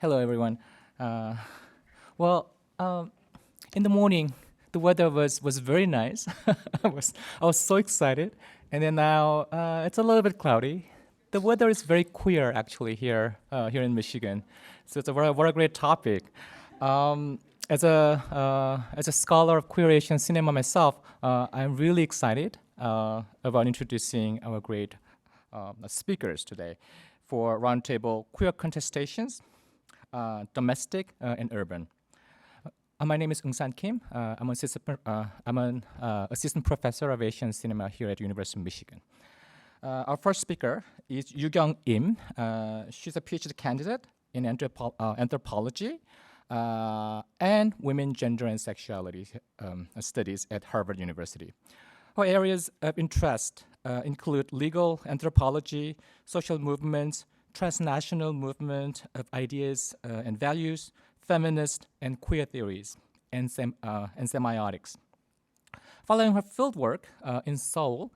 Hello, everyone. Uh, well, in the morning, the weather was very nice. I was so excited, and then now it's a little bit cloudy. The weather is very queer actually here in Michigan, so it's a very great topic. As a scholar of queer Asian cinema myself, I'm really excited about introducing our great speakers today for Roundtable Queer Contestations, Domestic and Urban. My name is Eung-san Kim. I'm an assistant professor of Asian cinema here at University of Michigan. Our first speaker is Yu-Kyung Im. She's a PhD candidate in anthropology and women, gender, and sexuality studies at Harvard University. Her areas of interest include legal anthropology, social movements, transnational movement of ideas and values, feminist and queer theories, and semiotics. Following her fieldwork in Seoul,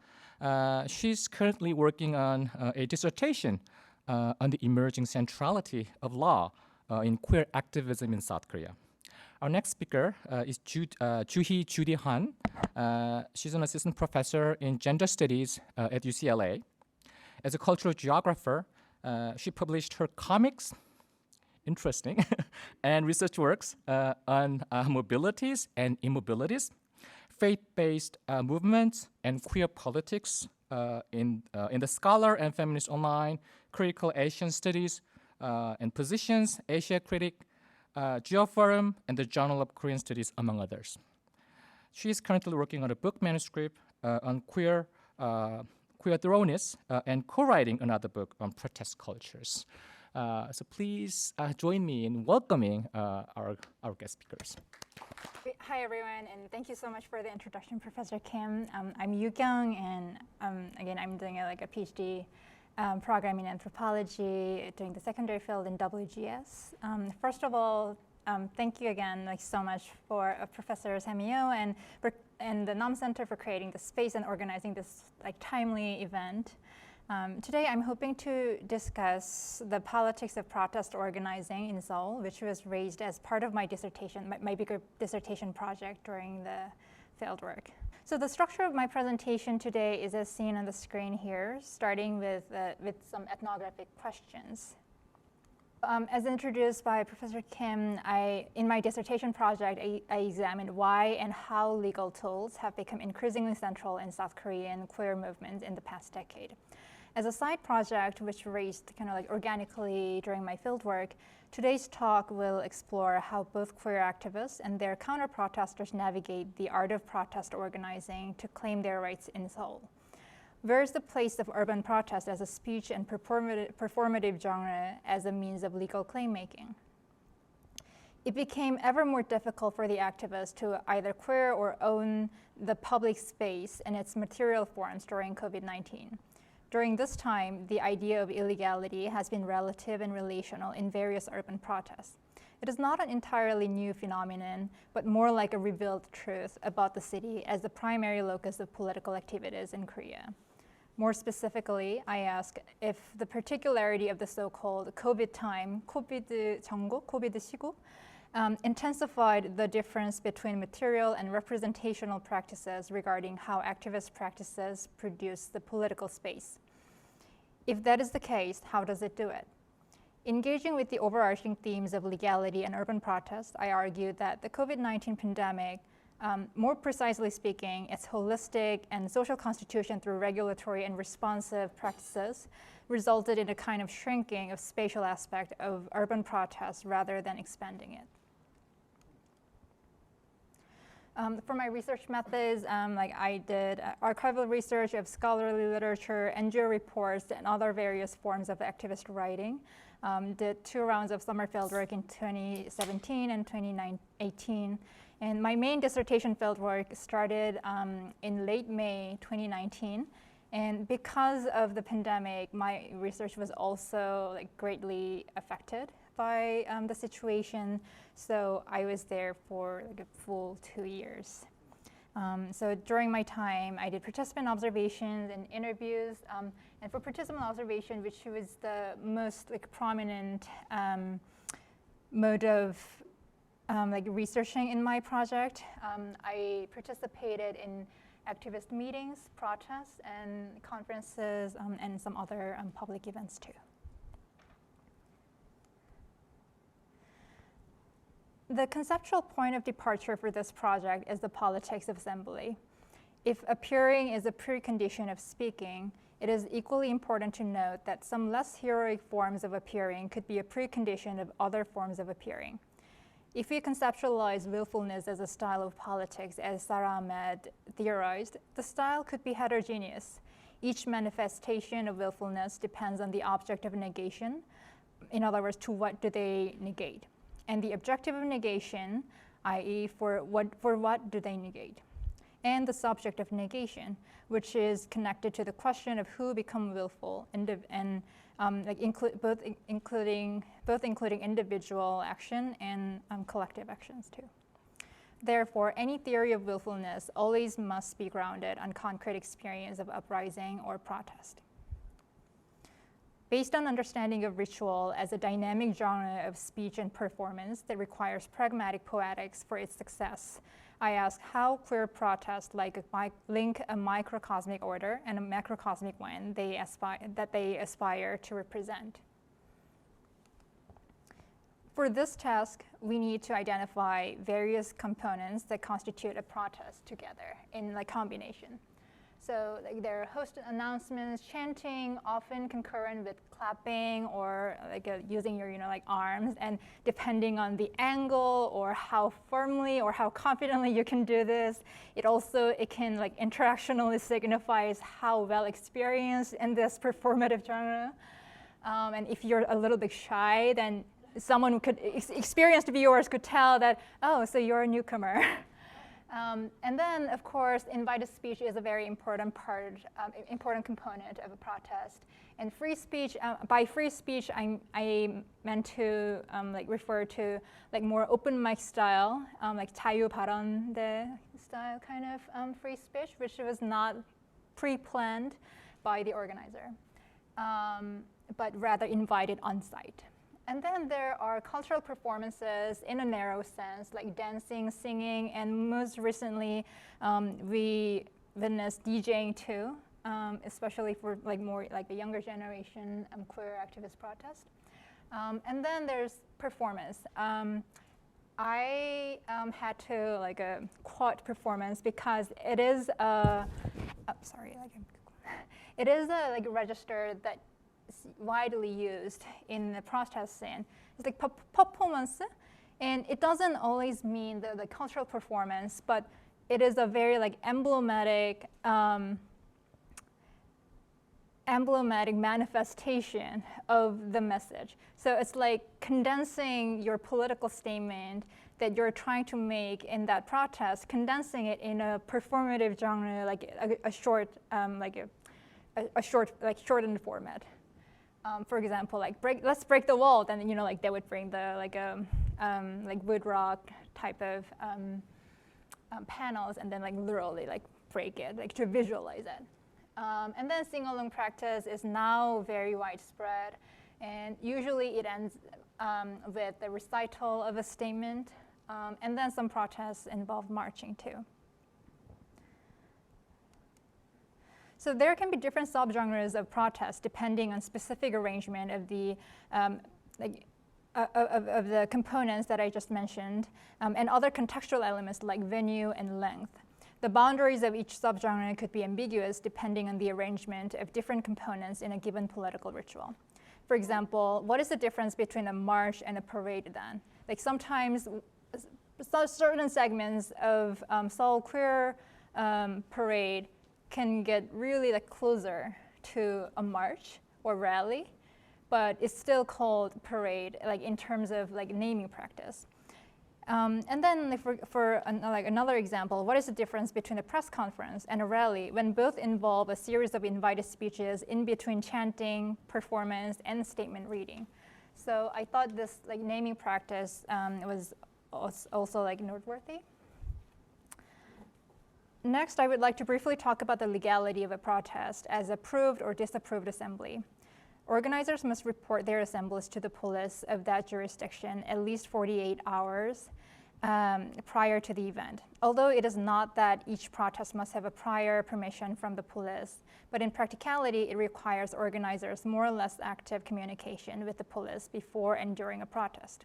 she's currently working on a dissertation on the emerging centrality of law in queer activism in South Korea. Our next speaker is Chuhi Judi Han. She's an assistant professor in gender studies at UCLA. As a cultural geographer, she published her comics, interesting, and research works on mobilities and immobilities, faith-based movements, and queer politics in the Scholar and Feminist Online, Critical Asian Studies and Positions, Asia Critic, Geoforum, and the Journal of Korean Studies, among others. She is currently working on a book manuscript on queer thoroughness and co-writing another book on protest cultures. So please join me in welcoming our guest speakers. Hi, everyone, and thank you so much for the introduction, Professor Kim. I'm Yu-Kyung, and again, I'm doing a PhD program in anthropology, doing the secondary field in WGS. First of all, thank you again so much for Professor Samio and the NOM Center for creating the space and organizing this timely event. Today, I'm hoping to discuss the politics of protest organizing in Seoul, which was raised as part of my dissertation, my bigger dissertation project during the fieldwork. So the structure of my presentation today is as seen on the screen here, starting with some ethnographic questions. As introduced by Professor Kim, in my dissertation project, I examined why and how legal tools have become increasingly central in South Korean queer movements in the past decade. As a side project, which raised organically during my fieldwork, today's talk will explore how both queer activists and their counter-protesters navigate the art of protest organizing to claim their rights in Seoul. Where is the place of urban protest as a speech and performative genre as a means of legal claim-making? It became ever more difficult for the activists to either queer or own the public space and its material forms during COVID-19. During this time, the idea of illegality has been relative and relational in various urban protests. It is not an entirely new phenomenon, but more like a revealed truth about the city as the primary locus of political activities in Korea. More specifically, I ask if the particularity of the so-called COVID time, COVID 정고, COVID 시국, intensified the difference between material and representational practices regarding how activist practices produce the political space. If that is the case, how does it do it? Engaging with the overarching themes of legality and urban protest, I argue that the COVID-19 pandemic, more precisely speaking, its holistic and social constitution through regulatory and responsive practices, resulted in a kind of shrinking of spatial aspect of urban protest rather than expanding it. For my research methods, I did archival research of scholarly literature, NGO reports, and other various forms of activist writing. Did 2 rounds of summer fieldwork in 2017 and 2018. And my main dissertation fieldwork started in late May 2019. And because of the pandemic, my research was also greatly affected by the situation. So I was there for a full 2 years. So during my time, I did participant observations and interviews. And for participant observation, which was the most prominent mode of like researching in my project. I participated in activist meetings, protests, and conferences, and some other public events too. The conceptual point of departure for this project is the politics of assembly. If appearing is a precondition of speaking, it is equally important to note that some less heroic forms of appearing could be a precondition of other forms of appearing. If we conceptualize willfulness as a style of politics, as Sarah Ahmed theorized, the style could be heterogeneous. Each manifestation of willfulness depends on the object of negation. In other words, to what do they negate? And the objective of negation, i.e. for what do they negate? And the subject of negation, which is connected to the question of who become willful, and both including individual action and collective actions too. Therefore, any theory of willfulness always must be grounded on concrete experience of uprising or protest. Based on understanding of ritual as a dynamic genre of speech and performance that requires pragmatic poetics for its success, I ask how queer protests link a microcosmic order and a macrocosmic one that they aspire to represent. For this task, we need to identify various components that constitute a protest together in combination. So there are host announcements, chanting, often concurrent with clapping or using your arms, and depending on the angle or how firmly or how confidently you can do this, it can interactionally signifies how well experienced in this performative genre. And if you're a little bit shy, then someone who could experienced viewers could tell that, oh, so you're a newcomer. And then, of course, invited speech is a very important component of a protest. And free speech, by free speech, I meant to refer to more open mic style, 자유 발언대 style kind of free speech, which was not pre-planned by the organizer, but rather invited on site. And then there are cultural performances in a narrow sense, like dancing, singing, and most recently, we witnessed DJing too, especially for more a younger generation queer activist protest. And then there's performance. I had to quote performance because it is a, it is a register that widely used in the protest scene. It's performance, and it doesn't always mean the cultural performance, but it is a very emblematic manifestation of the message. So it's condensing your political statement that you're trying to make in that protest, condensing it in a performative genre, a shortened format. For example, let's break the wall. Then they would bring the wood rock type of panels, and then literally break it, to visualize it. And then sing-along practice is now very widespread, and usually it ends with the recital of a statement, and then some protests involve marching too. So there can be different subgenres of protest depending on specific arrangement of the of the components that I just mentioned, and other contextual elements like venue and length. The boundaries of each subgenre could be ambiguous depending on the arrangement of different components in a given political ritual. For example, what is the difference between a march and a parade then? Sometimes certain segments of Seoul queer parade can get really closer to a march or rally, but it's still called parade, in terms of naming practice. And then for another example, what is the difference between a press conference and a rally when both involve a series of invited speeches in between chanting, performance, and statement reading? So I thought this naming practice was also noteworthy. Next, I would like to briefly talk about the legality of a protest as approved or disapproved assembly. Organizers must report their assemblies to the police of that jurisdiction at least 48 hours prior to the event. Although it is not that each protest must have a prior permission from the police, but in practicality, it requires organizers more or less active communication with the police before and during a protest.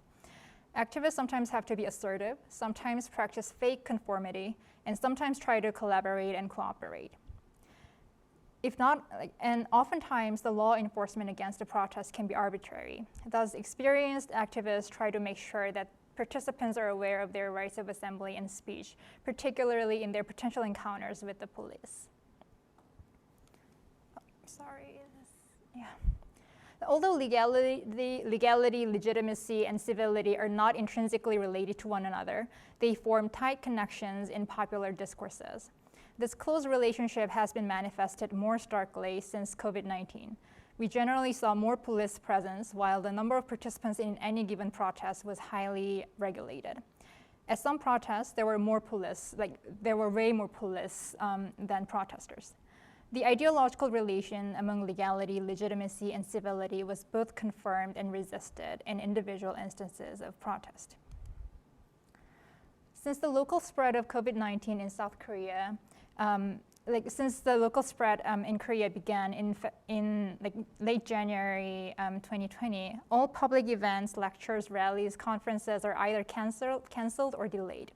Activists sometimes have to be assertive, sometimes practice fake conformity, and sometimes try to collaborate and cooperate. If not, and oftentimes the law enforcement against a protest can be arbitrary. Thus, experienced activists try to make sure that participants are aware of their rights of assembly and speech, particularly in their potential encounters with the police. Although legality, legitimacy, and civility are not intrinsically related to one another, they form tight connections in popular discourses. This close relationship has been manifested more starkly since COVID-19. We generally saw more police presence while the number of participants in any given protest was highly regulated. At some protests, there were way more police than protesters. The ideological relation among legality, legitimacy, and civility was both confirmed and resisted in individual instances of protest. Since the local spread of COVID-19 in South Korea, since the local spread in Korea began in late January 2020, all public events, lectures, rallies, conferences are either canceled or delayed.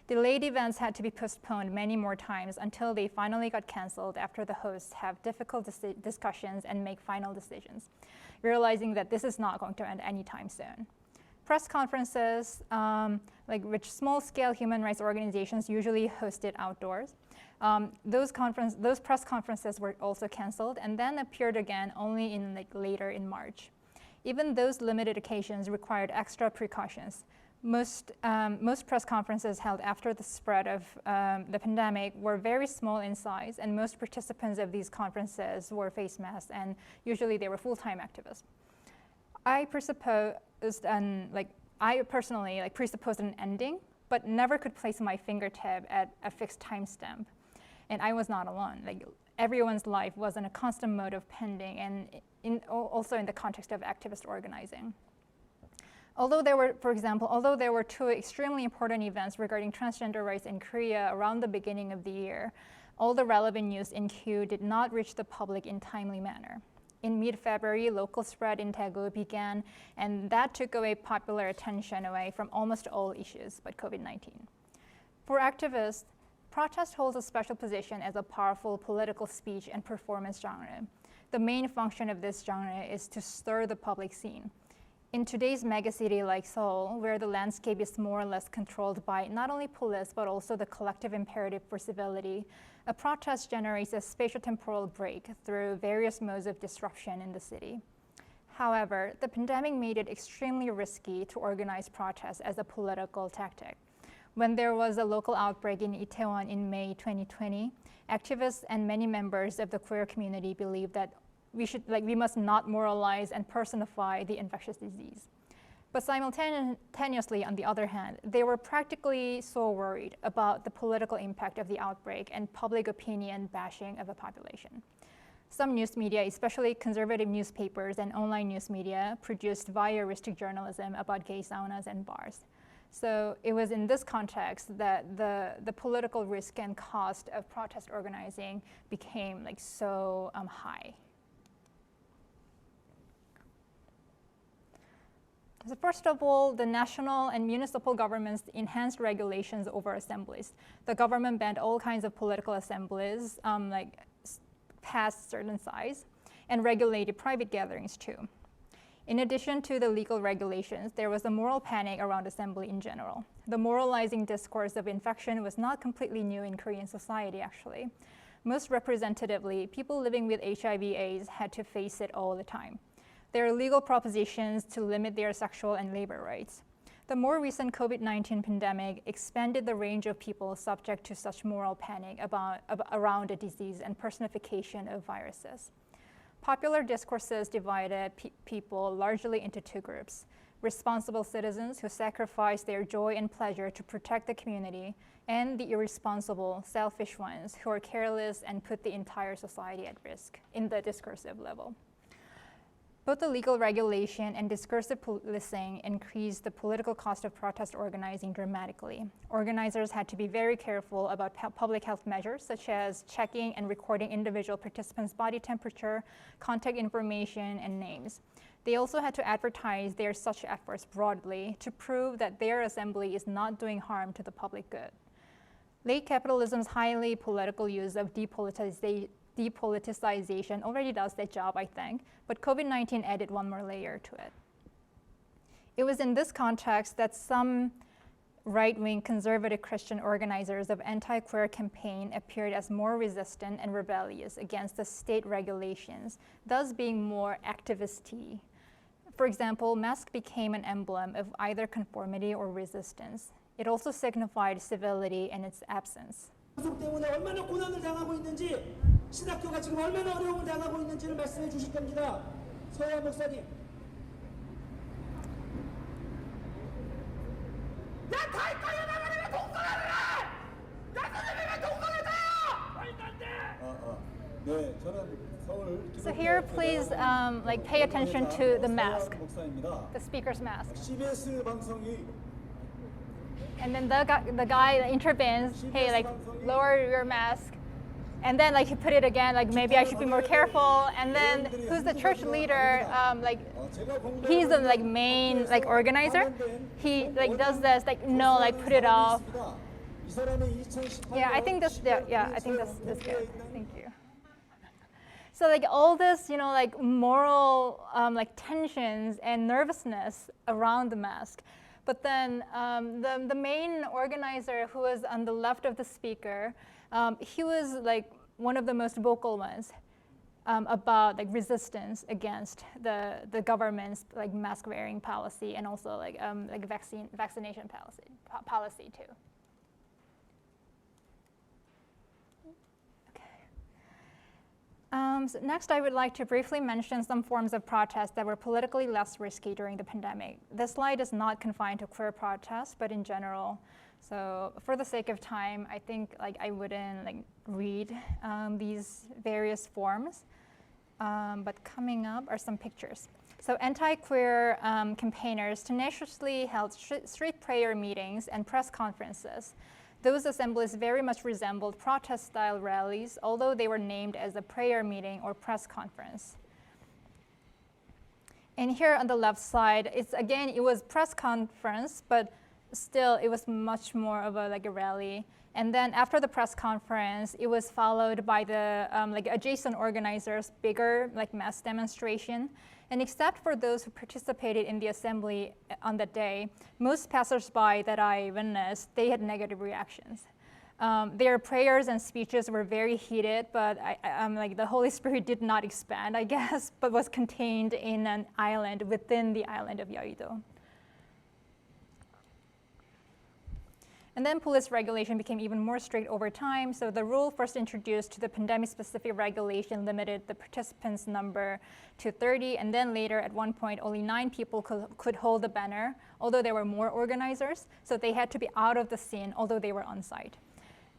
Delayed events had to be postponed many more times until they finally got canceled after the hosts have difficult discussions and make final decisions, realizing that this is not going to end anytime soon. Press conferences, which small-scale human rights organizations usually hosted outdoors, those press conferences were also canceled and then appeared again only later in March. Even those limited occasions required extra precautions. Most press conferences held after the spread of the pandemic were very small in size, and most participants of these conferences wore face masks, and usually they were full-time activists. I personally presupposed an ending, but never could place my fingertip at a fixed timestamp. And I was not alone. Everyone's life was in a constant mode of pending, and also in the context of activist organizing. Although there were two extremely important events regarding transgender rights in Korea around the beginning of the year, all the relevant news in Q did not reach the public in timely manner. In mid-February, local spread in Daegu began, and that took away popular attention away from almost all issues but COVID-19. For activists, protest holds a special position as a powerful political speech and performance genre. The main function of this genre is to stir the public scene. In today's megacity like Seoul, where the landscape is more or less controlled by not only police but also the collective imperative for civility, a protest generates a spatio-temporal break through various modes of disruption in the city. However, the pandemic made it extremely risky to organize protests as a political tactic. When there was a local outbreak in Itaewon in May 2020, activists and many members of the queer community believed that we must not moralize and personify the infectious disease. But simultaneously, on the other hand, they were practically so worried about the political impact of the outbreak and public opinion bashing of the population. Some news media, especially conservative newspapers and online news media, produced voyeuristic journalism about gay saunas and bars. So it was in this context that the political risk and cost of protest organizing became so high. So first of all, the national and municipal governments enhanced regulations over assemblies. The government banned all kinds of political assemblies, past certain size, and regulated private gatherings too. In addition to the legal regulations, there was a moral panic around assembly in general. The moralizing discourse of infection was not completely new in Korean society, actually. Most representatively, people living with HIV/AIDS had to face it all the time. There are legal propositions to limit their sexual and labor rights. The more recent COVID-19 pandemic expanded the range of people subject to such moral panic around a disease and personification of viruses. Popular discourses divided people largely into two groups: responsible citizens who sacrifice their joy and pleasure to protect the community, and the irresponsible, selfish ones who are careless and put the entire society at risk in the discursive level. Both the legal regulation and discursive policing increased the political cost of protest organizing dramatically. Organizers had to be very careful about public health measures, such as checking and recording individual participants' body temperature, contact information, and names. They also had to advertise their such efforts broadly to prove that their assembly is not doing harm to the public good. Late capitalism's highly political use of depoliticization already does that job, I think, but COVID-19 added one more layer to it. It was in this context that some right-wing conservative Christian organizers of anti-queer campaign appeared as more resistant and rebellious against the state regulations, thus being more activist-y. For example, mask became an emblem of either conformity or resistance. It also signified civility in its absence. 때문에 얼마나 고난을 당하고 있는지, 신학교가 지금 얼마나 어려움을 당하고 있는지를 말씀해 주실 겁니다. 서양 목사님. 야, 다이까지 나가려면 동성애를 해! 야, 선생님 왜 동성애자야! 말도 안 돼! 네, 저는 서울. So here, please, pay attention to the mask, the speaker's mask. CBS 방송이. And then the guy intervenes, hey, lower your mask. And then he put it again, maybe I should be more careful. And then who's the church leader, he's the main organizer. He does this, no, put it off. Yeah, I think this good. Thank you. So all this, moral tensions and nervousness around the mask. But then the main organizer, who was on the left of the speaker, he was one of the most vocal ones about resistance against the government's mask wearing policy and also vaccination policy too. So next, I would like to briefly mention some forms of protest that were politically less risky during the pandemic. This slide is not confined to queer protests, but in general. So for the sake of time, I think I wouldn't read these various forms. But coming up are some pictures. So anti-queer campaigners tenaciously held street prayer meetings and press conferences. Those assemblies very much resembled protest-style rallies, although they were named as a prayer meeting or press conference. And here on the left side, it was press conference, but still it was much more of a rally. And then after the press conference, it was followed by the adjacent organizers' bigger mass demonstration. And except for those who participated in the assembly on that day, most passersby that I witnessed, they had negative reactions. Their prayers and speeches were very heated, but the Holy Spirit did not expand, I guess, but was contained in an island within the island of Yeouido. And then police regulation became even more strict over time. So the rule first introduced to the pandemic-specific regulation limited the participants' number to 30, and then later at one point only 9 people could hold the banner, although there were more organizers. So they had to be out of the scene, although they were on site.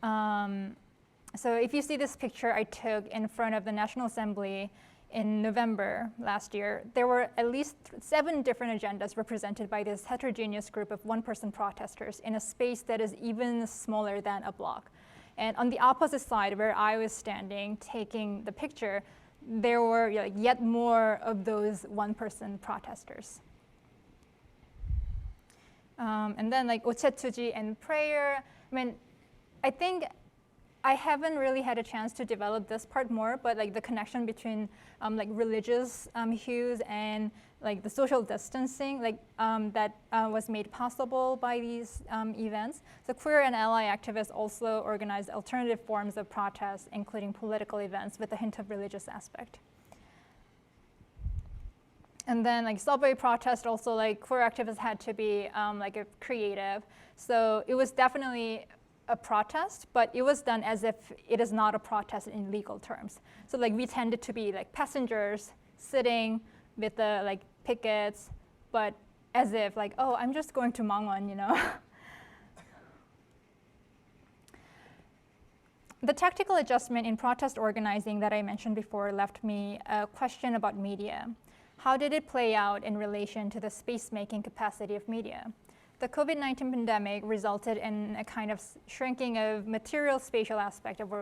So if you see this picture I took in front of the National Assembly in November last year, there were at least 7 different agendas represented by this heterogeneous group of one-person protesters in a space that is even smaller than a block. And on the opposite side, where I was standing taking the picture, there were yet more of those one-person protesters. And then ochetuji and prayer. I think I haven't really had a chance to develop this part more, but the connection between religious hues and the social distancing that was made possible by these events. So queer and ally activists also organized alternative forms of protest, including political events with a hint of religious aspect. And then subway protest also, queer activists had to be a creative. So it was definitely a protest, but it was done as if it is not a protest in legal terms. So we tended to be passengers sitting with the pickets, but as if oh, I'm just going to Mangwon, The tactical adjustment in protest organizing that I mentioned before left me a question about media. How did it play out in relation to the space-making capacity of media? The COVID-19 pandemic resulted in a kind of shrinking of material spatial aspect of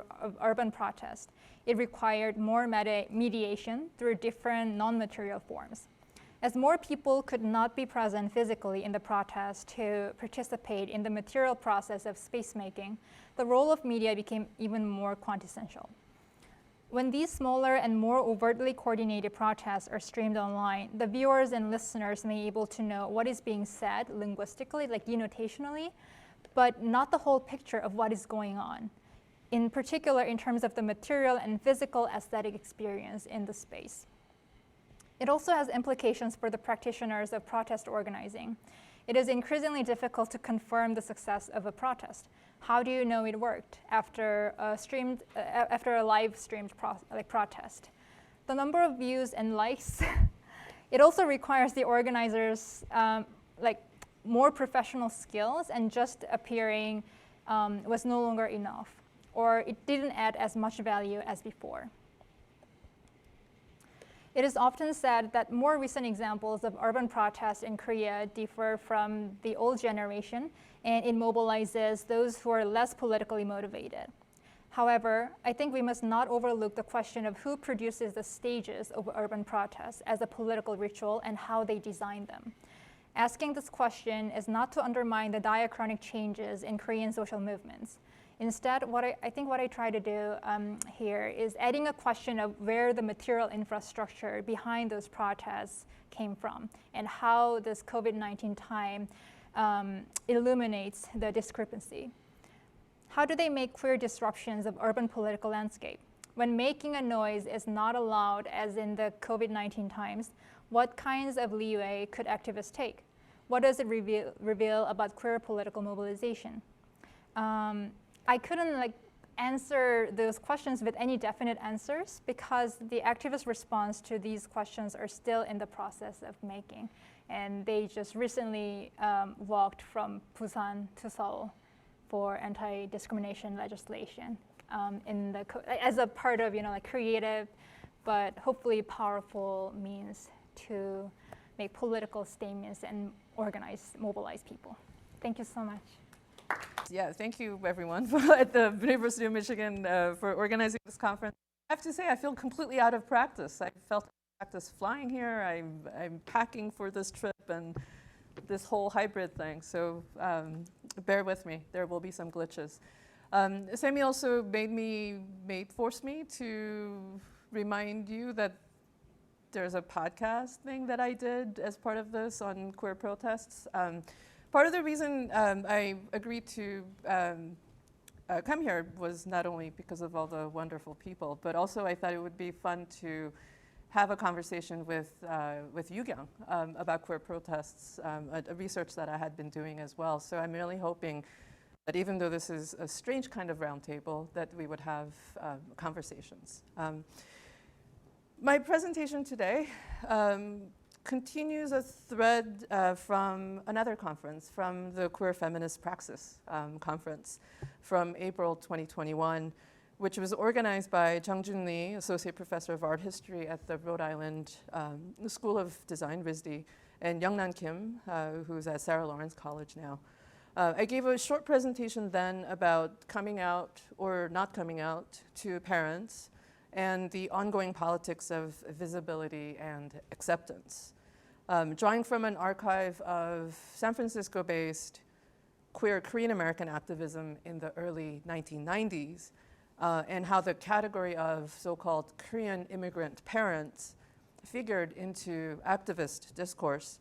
urban protest. It required more mediation through different non-material forms. As more people could not be present physically in the protest to participate in the material process of space-making, the role of media became even more quintessential. When these smaller and more overtly coordinated protests are streamed online, the viewers and listeners may be able to know what is being said linguistically, like denotationally, but not the whole picture of what is going on, in particular in terms of the material and physical aesthetic experience in the space. It also has implications for the practitioners of protest organizing. It is increasingly difficult to confirm the success of a protest. How do you know it worked after a live streamed protest? The number of views and likes. It also requires the organizers more professional skills, and just appearing was no longer enough, or it didn't add as much value as before. It is often said that more recent examples of urban protests in Korea differ from the old generation, and it mobilizes those who are less politically motivated. However, I think we must not overlook the question of who produces the stages of urban protests as a political ritual and how they design them. Asking this question is not to undermine the diachronic changes in Korean social movements. Instead, what I try to do here is adding a question of where the material infrastructure behind those protests came from, and how this COVID-19 time illuminates the discrepancy. How do they make queer disruptions of urban political landscape? When making a noise is not allowed, as in the COVID-19 times, what kinds of leeway could activists take? What does it reveal about queer political mobilization? I couldn't answer those questions with any definite answers, because the activist response to these questions are still in the process of making. And they just recently walked from Busan to Seoul for anti-discrimination legislation as a part of creative but hopefully powerful means to make political statements and mobilize people. Thank you so much. Yeah, thank you everyone at the University of Michigan for organizing this conference. I have to say, I feel completely out of practice. I felt out of practice flying here. I'm packing for this trip and this whole hybrid thing. So bear with me. There will be some glitches. Sammy also forced me to remind you that there's a podcast thing that I did as part of this on queer protests. Part of the reason I agreed to come here was not only because of all the wonderful people, but also I thought it would be fun to have a conversation with Yugyang about queer protests, a research that I had been doing as well. So I'm really hoping that even though this is a strange kind of roundtable, that we would have conversations. My presentation today continues a thread from another conference, from the Queer Feminist Praxis conference from April 2021, which was organized by Jung-Jun Lee, Associate Professor of Art History at the Rhode Island School of Design, RISD, and Youngnan Kim, who's at Sarah Lawrence College now. I gave a short presentation then about coming out or not coming out to parents and the ongoing politics of visibility and acceptance. Drawing from an archive of San Francisco-based queer Korean-American activism in the early 1990s, and how the category of so-called Korean immigrant parents figured into activist discourse,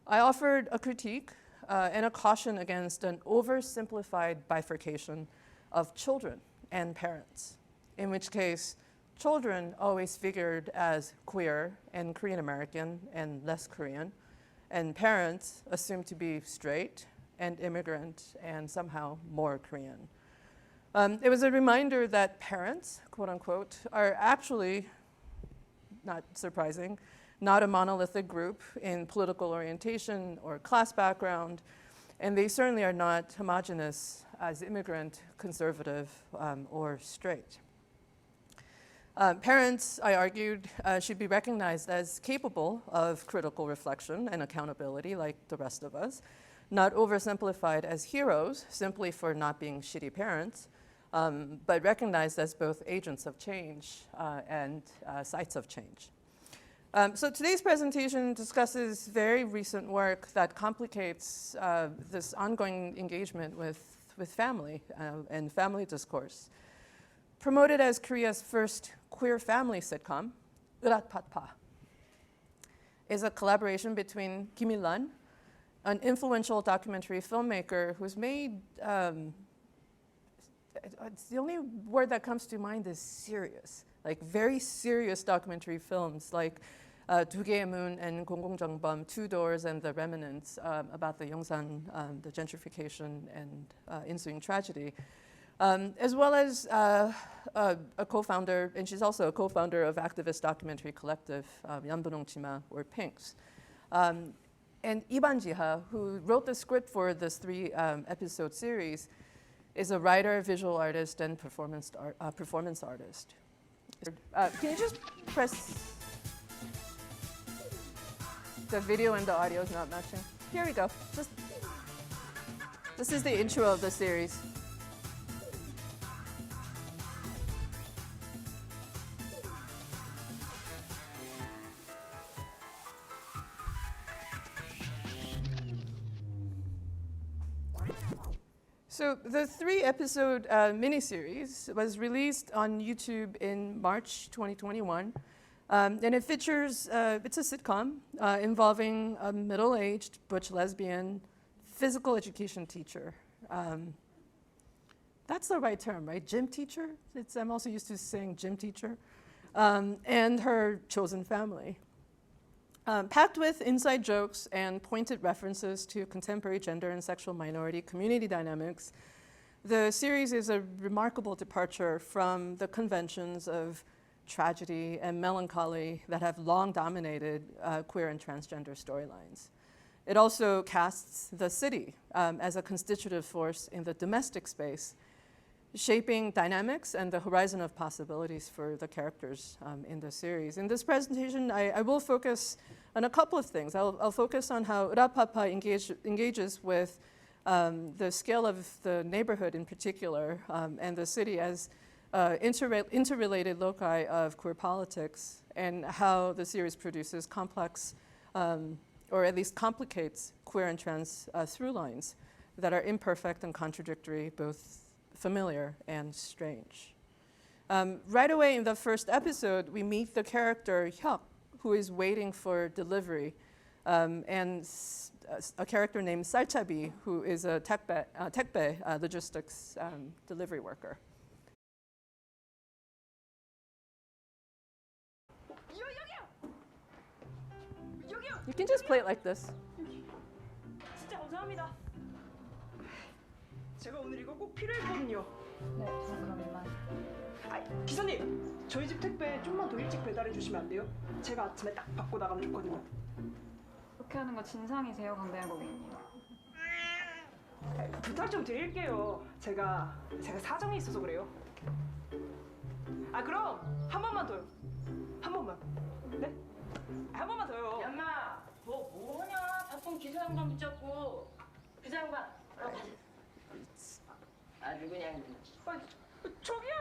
I offered a critique and a caution against an oversimplified bifurcation of children and parents, in which case children always figured as queer and Korean American and less Korean, and parents assumed to be straight and immigrant and somehow more Korean. It was a reminder that parents, quote unquote, are actually, not surprising, not a monolithic group in political orientation or class background, and they certainly are not homogenous as immigrant, conservative, or straight. Parents, I argued, should be recognized as capable of critical reflection and accountability like the rest of us, not oversimplified as heroes simply for not being shitty parents, but recognized as both agents of change and sites of change. So today's presentation discusses very recent work that complicates this ongoing engagement with family and family discourse. Promoted as Korea's first queer family sitcom, 으랏팟파 is a collaboration between Kim Il-lan, an influential documentary filmmaker who's made, it's the only word that comes to mind is serious, like very serious documentary films like 두 개의 문 and 공공정범, Two Doors and the Remnants, about the Yongsan, the gentrification and ensuing tragedy. As well as a co-founder, and she's also a co-founder of activist documentary collective, 연분홍치마, or Pinks. And Iban Jiha, who wrote the script for this 3-episode series, is a writer, visual artist, and performance artist. Can you just press the video and the audio is not matching? Here we go. This is the intro of the series. So the 3-episode miniseries was released on YouTube in March 2021. And it features, it's a sitcom involving a middle-aged butch lesbian physical education teacher. That's the right term, right? Gym teacher? I'm also used to saying gym teacher. And her chosen family. Packed with inside jokes and pointed references to contemporary gender and sexual minority community dynamics, the series is a remarkable departure from the conventions of tragedy and melancholy that have long dominated queer and transgender storylines. It also casts the city as a constitutive force in the domestic space, shaping dynamics and the horizon of possibilities for the characters in the series. In this presentation, I will focus on a couple of things. I'll focus on how 으랏팟파 engages with the scale of the neighborhood in particular and the city as interrelated loci of queer politics, and how the series produces complex, or at least complicates, queer and trans through lines that are imperfect and contradictory, both familiar and strange. Right away in the first episode, we meet the character Hyuk, who is waiting for delivery, and a character named Salchabi, who is a 택배 logistics delivery worker. You can just play it like this. 진짜 감사합니다. 제가 오늘 이거 꼭 필요했거든요. 네, 그럼 이만. 기사님, 저희 집 택배 좀만 더 일찍 배달해 주시면 안 돼요? 제가 아침에 딱 받고 나가면 좋거든요. 그렇게 하는 거 진상이세요, 강대현 고객님? 부탁 좀 드릴게요. 제가 사정이 있어서 그래요. 그럼 한 번만 더요. 한 번만. 네? 한 번만 더요. 엄마, 뭐하냐? 바쁜 기사 양반 붙잡고. 기사 양반. 아주 그냥. 저기요.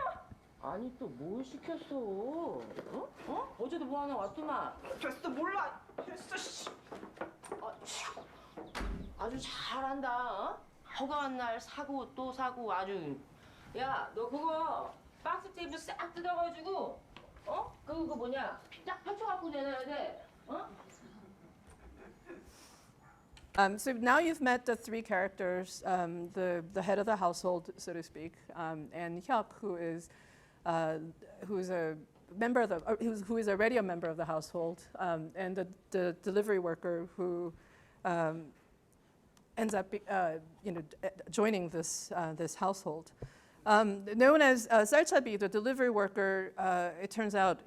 아니 또 뭘 시켰어? 어? 어제도 뭐 하나 왔더만. 됐어, 몰라. 됐어, 씨. 아주 잘한다. 어? 허가한 날 사고 또 사고 아주. 야, 너 그거 박스 테이블 싹 뜯어가지고, 어? 그거 뭐냐? 딱 펼쳐갖고 내놔야 돼. 어? So now you've met the 3 characters, the head of the household, so to speak, and Hyuk, who is a member of who is already a member of the household, and the delivery worker who ends up joining this household. Known as Salchabi, the delivery worker, it turns out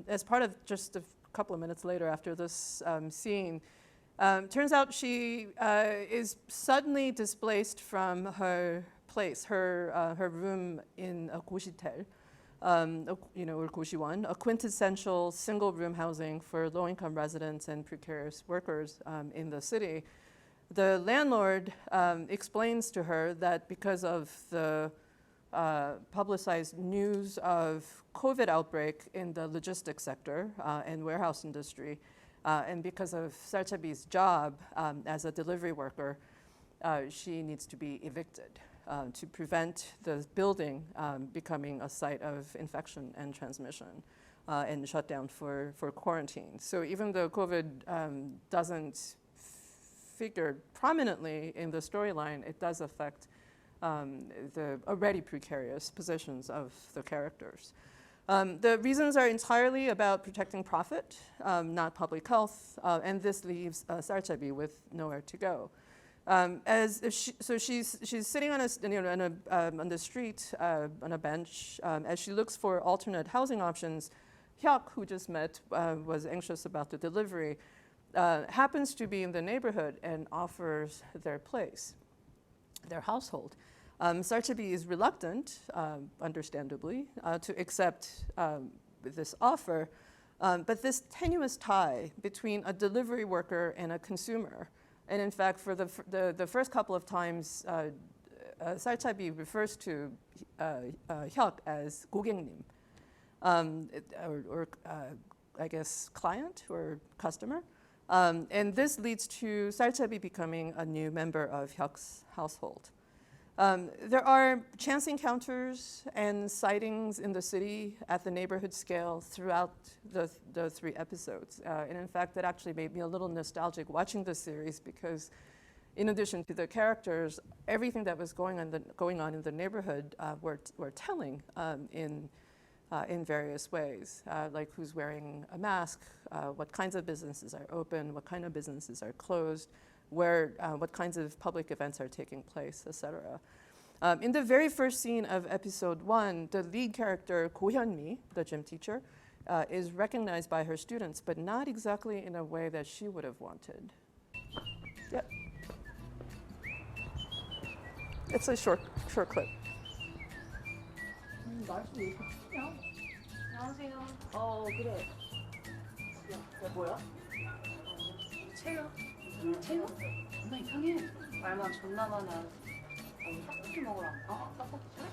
as part of just a couple of minutes later after this scene. Turns out she is suddenly displaced from her place, her room in a 고시텔, or 고시원, a quintessential single-room housing for low-income residents and precarious workers in the city. The landlord explains to her that because of the publicized news of COVID outbreak in the logistics sector and warehouse industry, and because of Sarchabi's job as a delivery worker, she needs to be evicted to prevent the building becoming a site of infection and transmission and shut down for quarantine. So even though COVID doesn't figure prominently in the storyline, it does affect the already precarious positions of the characters. The reasons are entirely about protecting profit, not public health, and this leaves Sarchabi with nowhere to go. She's sitting on the street on a bench as she looks for alternate housing options. Hyuk, who just met, was anxious about the delivery, happens to be in the neighborhood and offers their place, their household. Sarchabi is reluctant, understandably, to accept this offer, but this tenuous tie between a delivery worker and a consumer, and in fact, for the first couple of times, Sarchabi refers to Hyuk as 고객님, or I guess client or customer. And this leads to Sarchabi becoming a new member of Hyuk's household. There are chance encounters and sightings in the city at the neighborhood scale throughout the 3 episodes. And in fact, that actually made me a little nostalgic watching the series because in addition to the characters, everything that was going on in the neighborhood were telling in various ways, like who's wearing a mask, what kinds of businesses are open, what kind of businesses are closed, what kinds of public events are taking place, etc. In the very first scene of episode 1, the lead character, Go Hyun-mi, the gym teacher, is recognized by her students, but not exactly in a way that she would have wanted. Yep. It's a short clip. 안녕하세요. 그래. 야, 뭐야? 체육. 체육? 존나 이상해. 말만 존나 많아. 떡볶이 먹으라. 떡볶이 좋아?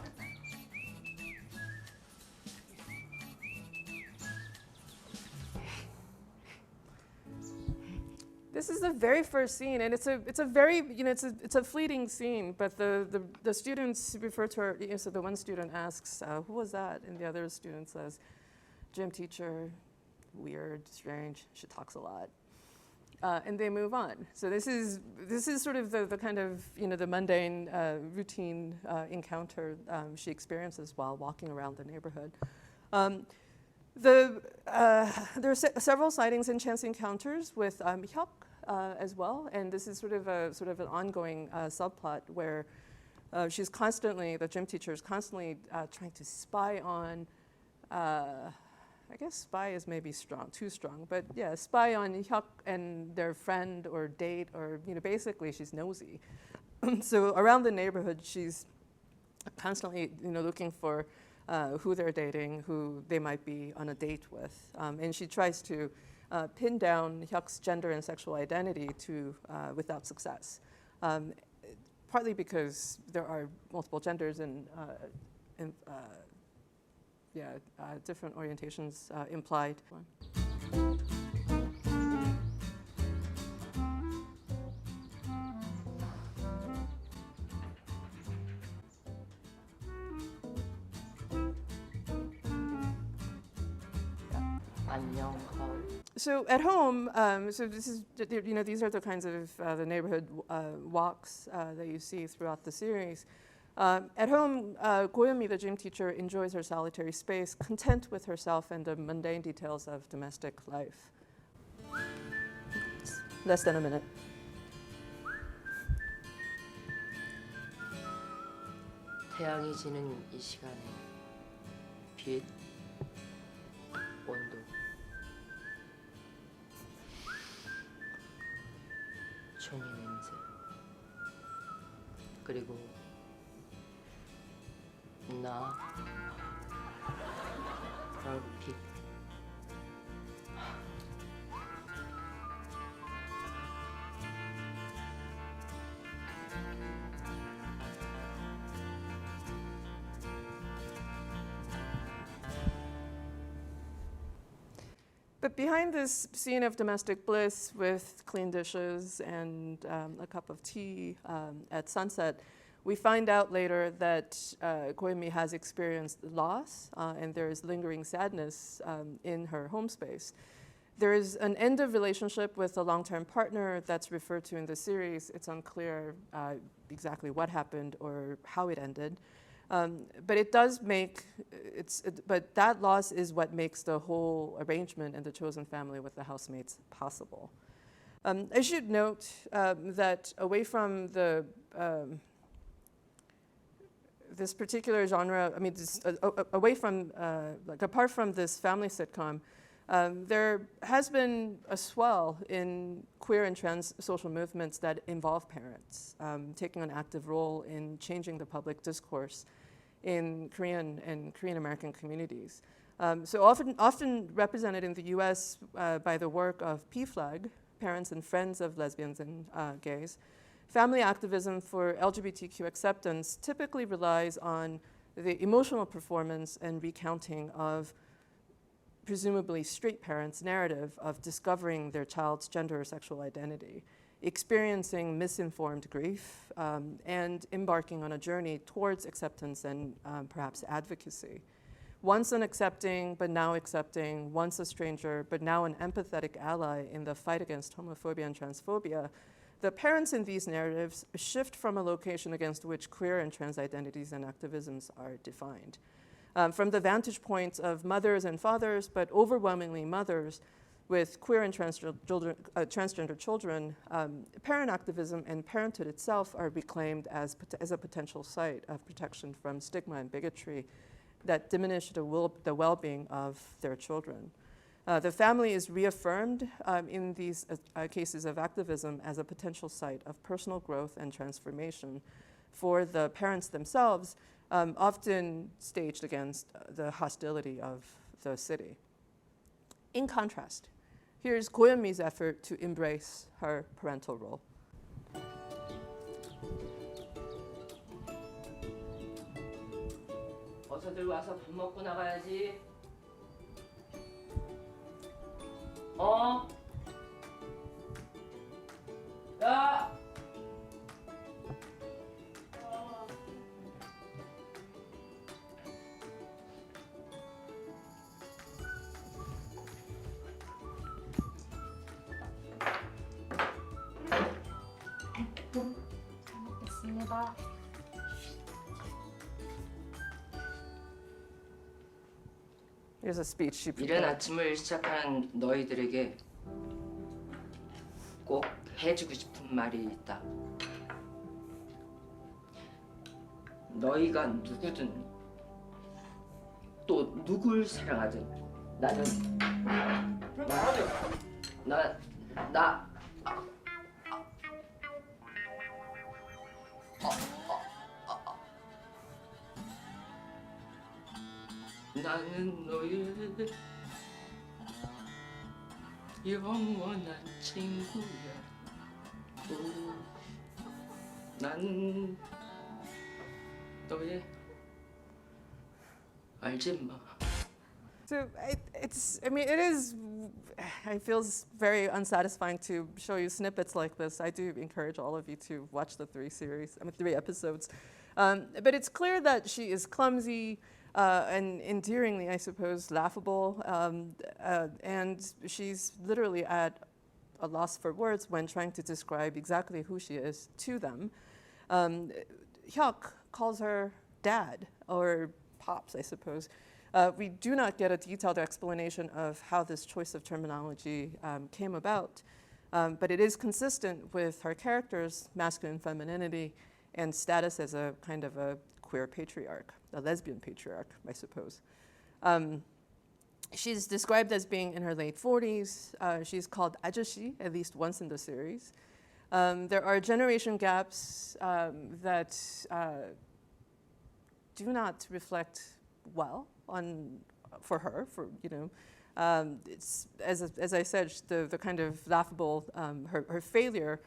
This is the very first scene, and it's a very it's a fleeting scene. But the students refer to her. So the one student asks, "Who was that?" And the other student says, "Gym teacher, weird, strange. She talks a lot." And they move on. So this is sort of the kind of the mundane routine encounter she experiences while walking around the neighborhood. There are several sightings and chance encounters with Hyuk as well, and this is sort of an ongoing subplot where she's constantly, the gym teacher is constantly trying to spy on. I guess spy is maybe too strong, but yeah, spy on Hyuk and their friend or date, or basically she's nosy. So around the neighborhood, she's constantly looking for who they're dating, who they might be on a date with, and she tries to pin down Hyuk's gender and sexual identity without success. Partly because there are multiple genders and different orientations implied. 안녕, 가을. So at home, so this is these are the kinds of the neighborhood walks that you see throughout the series. At home, Go Hyun-mi, the gym teacher, enjoys her solitary space, content with herself and the mundane details of domestic life. Less than a minute. 태양이 지는 이 시간에 빛, 온도, 종이 냄새, 그리고 나 바울핏. But behind this scene of domestic bliss with clean dishes and a cup of tea at sunset, we find out later that Koemi has experienced loss and there is lingering sadness in her home space. There is an end of relationship with a long-term partner that's referred to in the series. It's unclear exactly what happened or how it ended. But it does make, but that loss is what makes the whole arrangement and the chosen family with the housemates possible. I should note that away from the, this particular genre, I mean, away from, like apart from this family sitcom, there has been a swell in queer and trans social movements that involve parents, taking an active role in changing the public discourse in Korean and Korean American communities. So often represented in the US by the work of PFLAG, Parents and Friends of Lesbians and Gays, family activism for LGBTQ acceptance typically relies on the emotional performance and recounting of presumably straight parents' narrative of discovering their child's gender or sexual identity, experiencing misinformed grief, and embarking on a journey towards acceptance and perhaps advocacy. Once an accepting, but now accepting, once a stranger, but now an empathetic ally in the fight against homophobia and transphobia, the parents in these narratives shift from a location against which queer and trans identities and activisms are defined. From the vantage points of mothers and fathers, but overwhelmingly mothers, with queer and transgender children, parent activism and parenthood itself are reclaimed as a potential site of protection from stigma and bigotry that diminish the well-being of their children. The family is reaffirmed in these cases of activism as a potential site of personal growth and transformation for the parents themselves, often staged against the hostility of the city. In contrast, here's Koyeonmi's effort to embrace her parental role. 어서들 와서 밥 먹고 나가야지. 어? 야! 먹겠습니다. Here's a speech she 이른 prepared. 아침을 시작하는 너희들에게 꼭 해주고 싶은 말이 있다. 너희가 누구든 또 누굴 사랑하든 나는 나는 너의 영원한 친구야. 난 너의 알지 마. So I feel very unsatisfying to show you snippets like this. I do encourage all of you to watch the 3 episodes. But it's clear that she is clumsy and endearingly, I suppose, laughable. And she's literally at a loss for words when trying to describe exactly who she is to them. Hyuk calls her dad, or pops, I suppose. We do not get a detailed explanation of how this choice of terminology came about, but it is consistent with her character's masculine femininity and status as a kind of a queer patriarch, a lesbian patriarch, I suppose. She's described as being in her late 40s. She's called 아저씨 at least once in the series. There are generation gaps that do not reflect well on for her, it's, as I said, the kind of laughable, her failure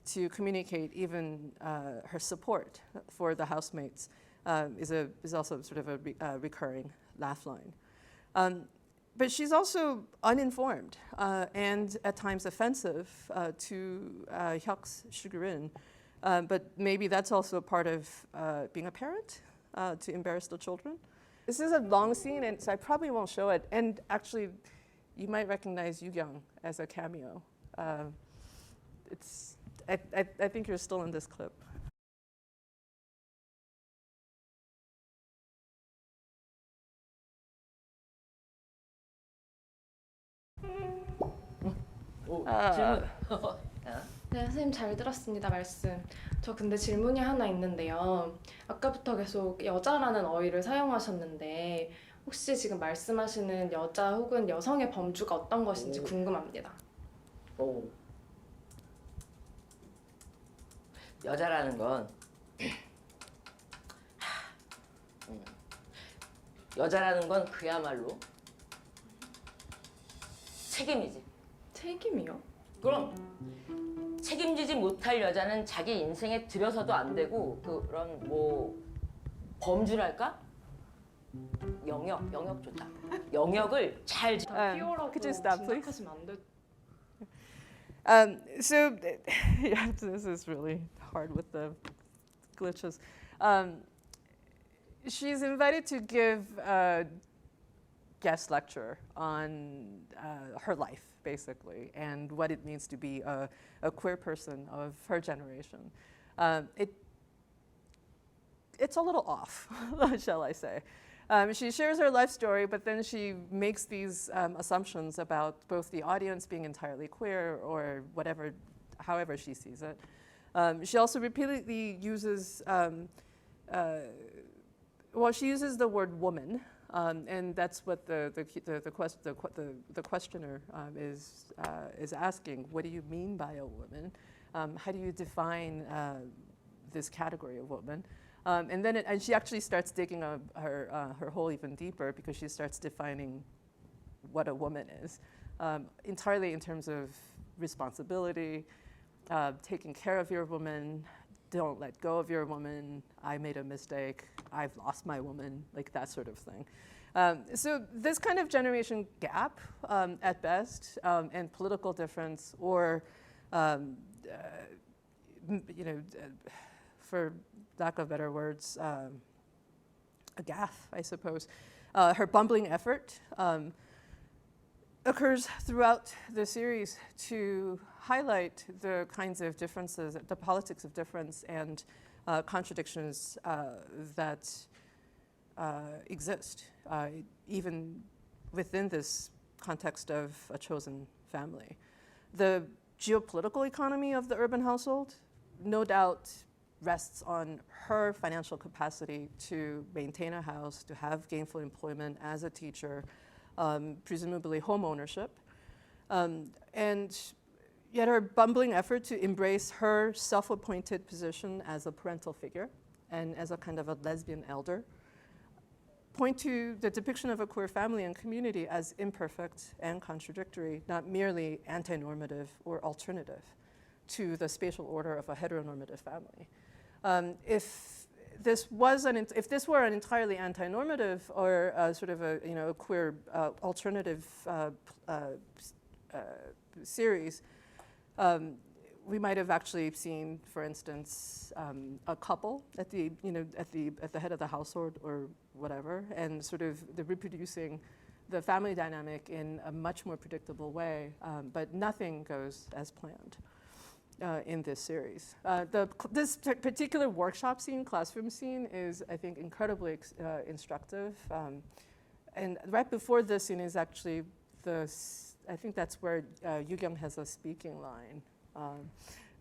to communicate even her support for the housemates is also sort of a recurring laugh line. But she's also uninformed and at times offensive to Hyuk's chagrin. But maybe that's also part of being a parent, to embarrass the children. This is a long scene, and so I probably won't show it. And actually, you might recognize Yu-kyung as a cameo. I think you're still in this clip. 네, 선생님 잘 들었습니다, 말씀. 저 근데 질문이 하나 있는데요. 아까부터 계속 여자라는 어휘를 사용하셨는데 혹시 지금 말씀하시는 여자 혹은 여성의 범주가 어떤 것인지 궁금합니다. 여자라는 건 여자라는 건 그야말로 책임이지. 책임이요? 그럼 책임지지 못할 여자는 자기 인생에 들여서도 안 되고 그런 뭐 범주랄까? 영역 좋다. 영역을 잘 피오라고 could you stop, please? 생각하시면 안 돼. So yeah, this is really hard with the glitches. She's invited to give a guest lecture on her life, basically, and what it means to be a queer person of her generation. It's a little off, shall I say. She shares her life story, but then she makes these assumptions about both the audience being entirely queer or whatever, however she sees it. She also repeatedly uses, she uses the word woman, and that's what the questioner is asking. What do you mean by a woman? How do you define this category of woman? And then and she actually starts digging her hole even deeper because she starts defining what a woman is, entirely in terms of responsibility, taking care of your woman, don't let go of your woman, I made a mistake, I've lost my woman, like that sort of thing. So this kind of generation gap, at best, and political difference, or for lack of better words, a gaffe, I suppose. Her bumbling effort occurs throughout the series to highlight the kinds of differences, the politics of difference and contradictions that exist, even within this context of a chosen family. The geopolitical economy of the urban household, no doubt, rests on her financial capacity to maintain a house, to have gainful employment as a teacher, presumably home ownership. And yet her bumbling effort to embrace her self-appointed position as a parental figure and as a kind of a lesbian elder point to the depiction of a queer family and community as imperfect and contradictory, not merely anti-normative or alternative to the spatial order of a heteronormative family. If this were an entirely anti-normative or sort of a queer alternative series, we might have actually seen, for instance, a couple at the head of the household or whatever, and sort of reproducing the family dynamic in a much more predictable way. But nothing goes as planned in this series. This particular workshop scene, classroom scene, is, I think, incredibly instructive. And right before this scene is actually I think that's where Yu-kyung has a speaking line.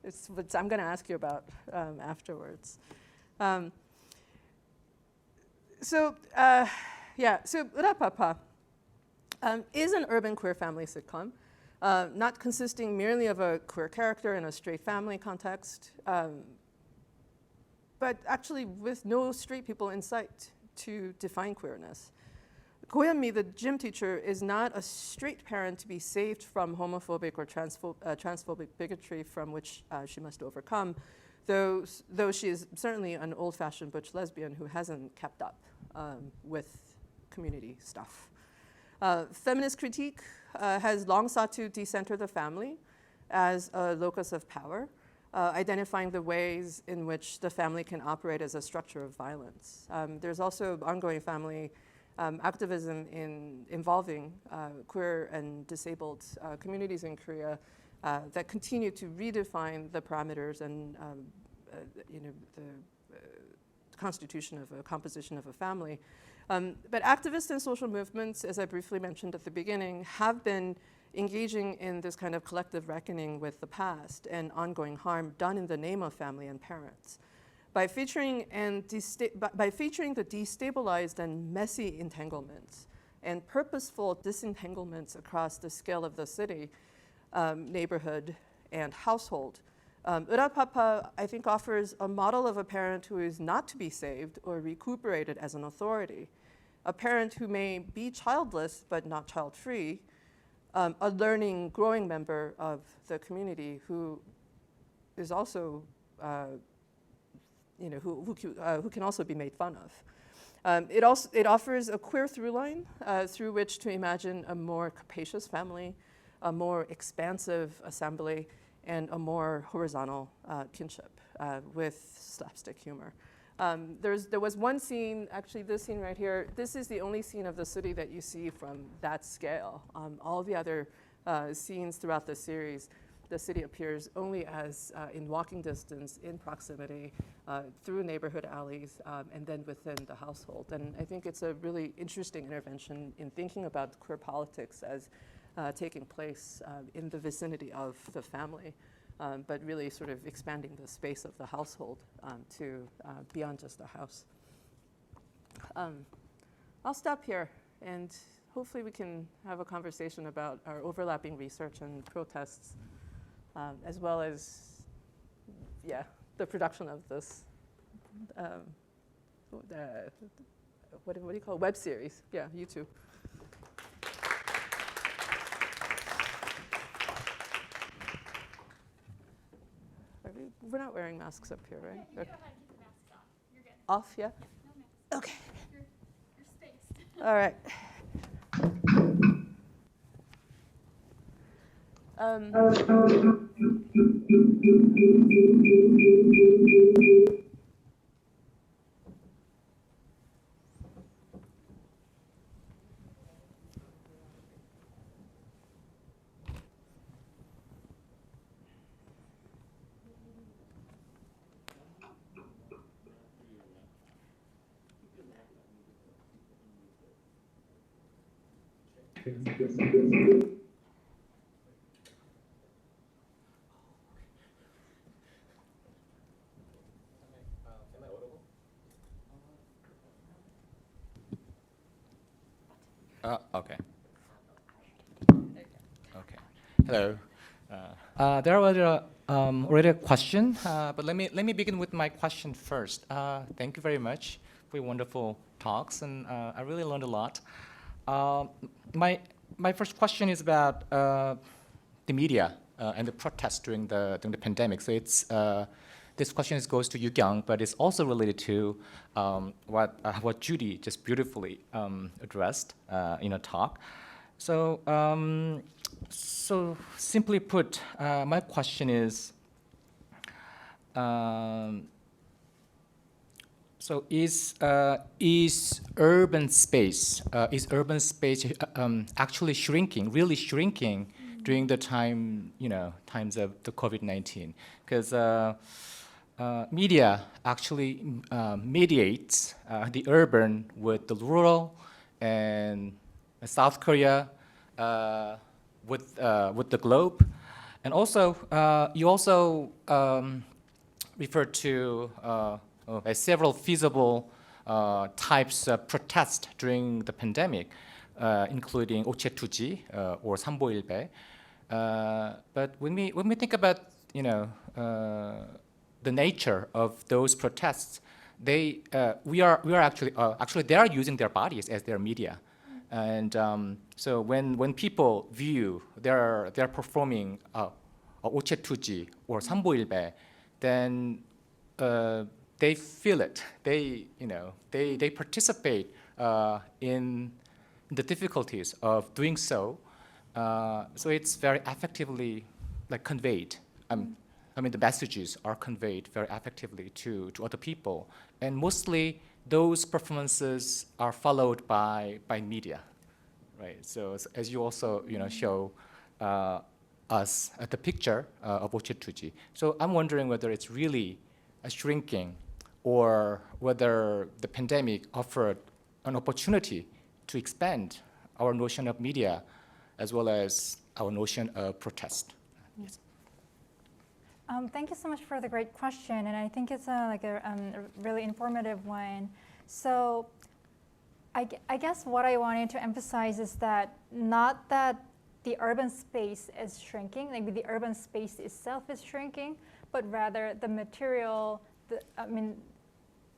It's what I'm going to ask you about afterwards. So Urapapa is an urban queer family sitcom, not consisting merely of a queer character in a straight family context, but actually with no straight people in sight to define queerness. Koyami, the gym teacher, is not a straight parent to be saved from homophobic or transphobic bigotry from which she must overcome, though she is certainly an old-fashioned butch lesbian who hasn't kept up with community stuff. Feminist critique has long sought to decenter the family as a locus of power, identifying the ways in which the family can operate as a structure of violence. There's also ongoing family activism involving queer and disabled communities in Korea that continue to redefine the parameters and the constitution of a composition of a family. But activists and social movements, as I briefly mentioned at the beginning, have been engaging in this kind of collective reckoning with the past and ongoing harm done in the name of family and parents. By featuring the destabilized and messy entanglements and purposeful disentanglements across the scale of the city, neighborhood, and household, Urapapa, I think, offers a model of a parent who is not to be saved or recuperated as an authority, a parent who may be childless but not child-free, a learning, growing member of the community who is also who can also be made fun of. It offers a queer through line through which to imagine a more capacious family, a more expansive assembly, and a more horizontal kinship with slapstick humor. There was one scene, actually this scene right here, this is the only scene of the city that you see from that scale. All the other scenes throughout the series, the city appears only as in walking distance, in proximity, through neighborhood alleys, and then within the household. And I think it's a really interesting intervention in thinking about queer politics as taking place in the vicinity of the family, but really sort of expanding the space of the household to beyond just the house. I'll stop here, and hopefully we can have a conversation about our overlapping research and protests, as well as, the production of this, what do you call it? Web series? Yeah, YouTube. We're not wearing masks up here, right? Yeah, you go ahead and keep the masks off. You're good. Off, yeah? No masks. Okay. You're spaced. All right. Okay. Okay. Hello. There was already a question, but let me begin with my question first. Thank you very much for your wonderful talks, and I really learned a lot. My first question is about the media and the protests during the pandemic. So it's this question goes to Yu Kyung, but it's also related to what Judy just beautifully addressed in a talk. So so simply put, my question is, so is urban space actually shrinking, really shrinking during the times of the COVID-19? Because media actually mediates the urban with the rural, and South Korea with the globe, and also you also referred to several feasible types of protest during the pandemic, including 오체투지 or 삼보일배. But when we think about the nature of those protests, we are actually they are using their bodies as their media. And so when people view they're performing 오체투지 or 삼보일배, then they feel it. They participate in the difficulties of doing so. So it's very effectively conveyed. The messages are conveyed very effectively to other people, and mostly those performances are followed by media, right? So as you also show us at the picture of 오체투지. So I'm wondering whether it's really a shrinking, or whether the pandemic offered an opportunity to expand our notion of media as well as our notion of protest. Yes. Thank you so much for the great question, and I think it's a really informative one. So I guess what I wanted to emphasize is that not that the urban space is shrinking, like the urban space itself is shrinking, but rather the material,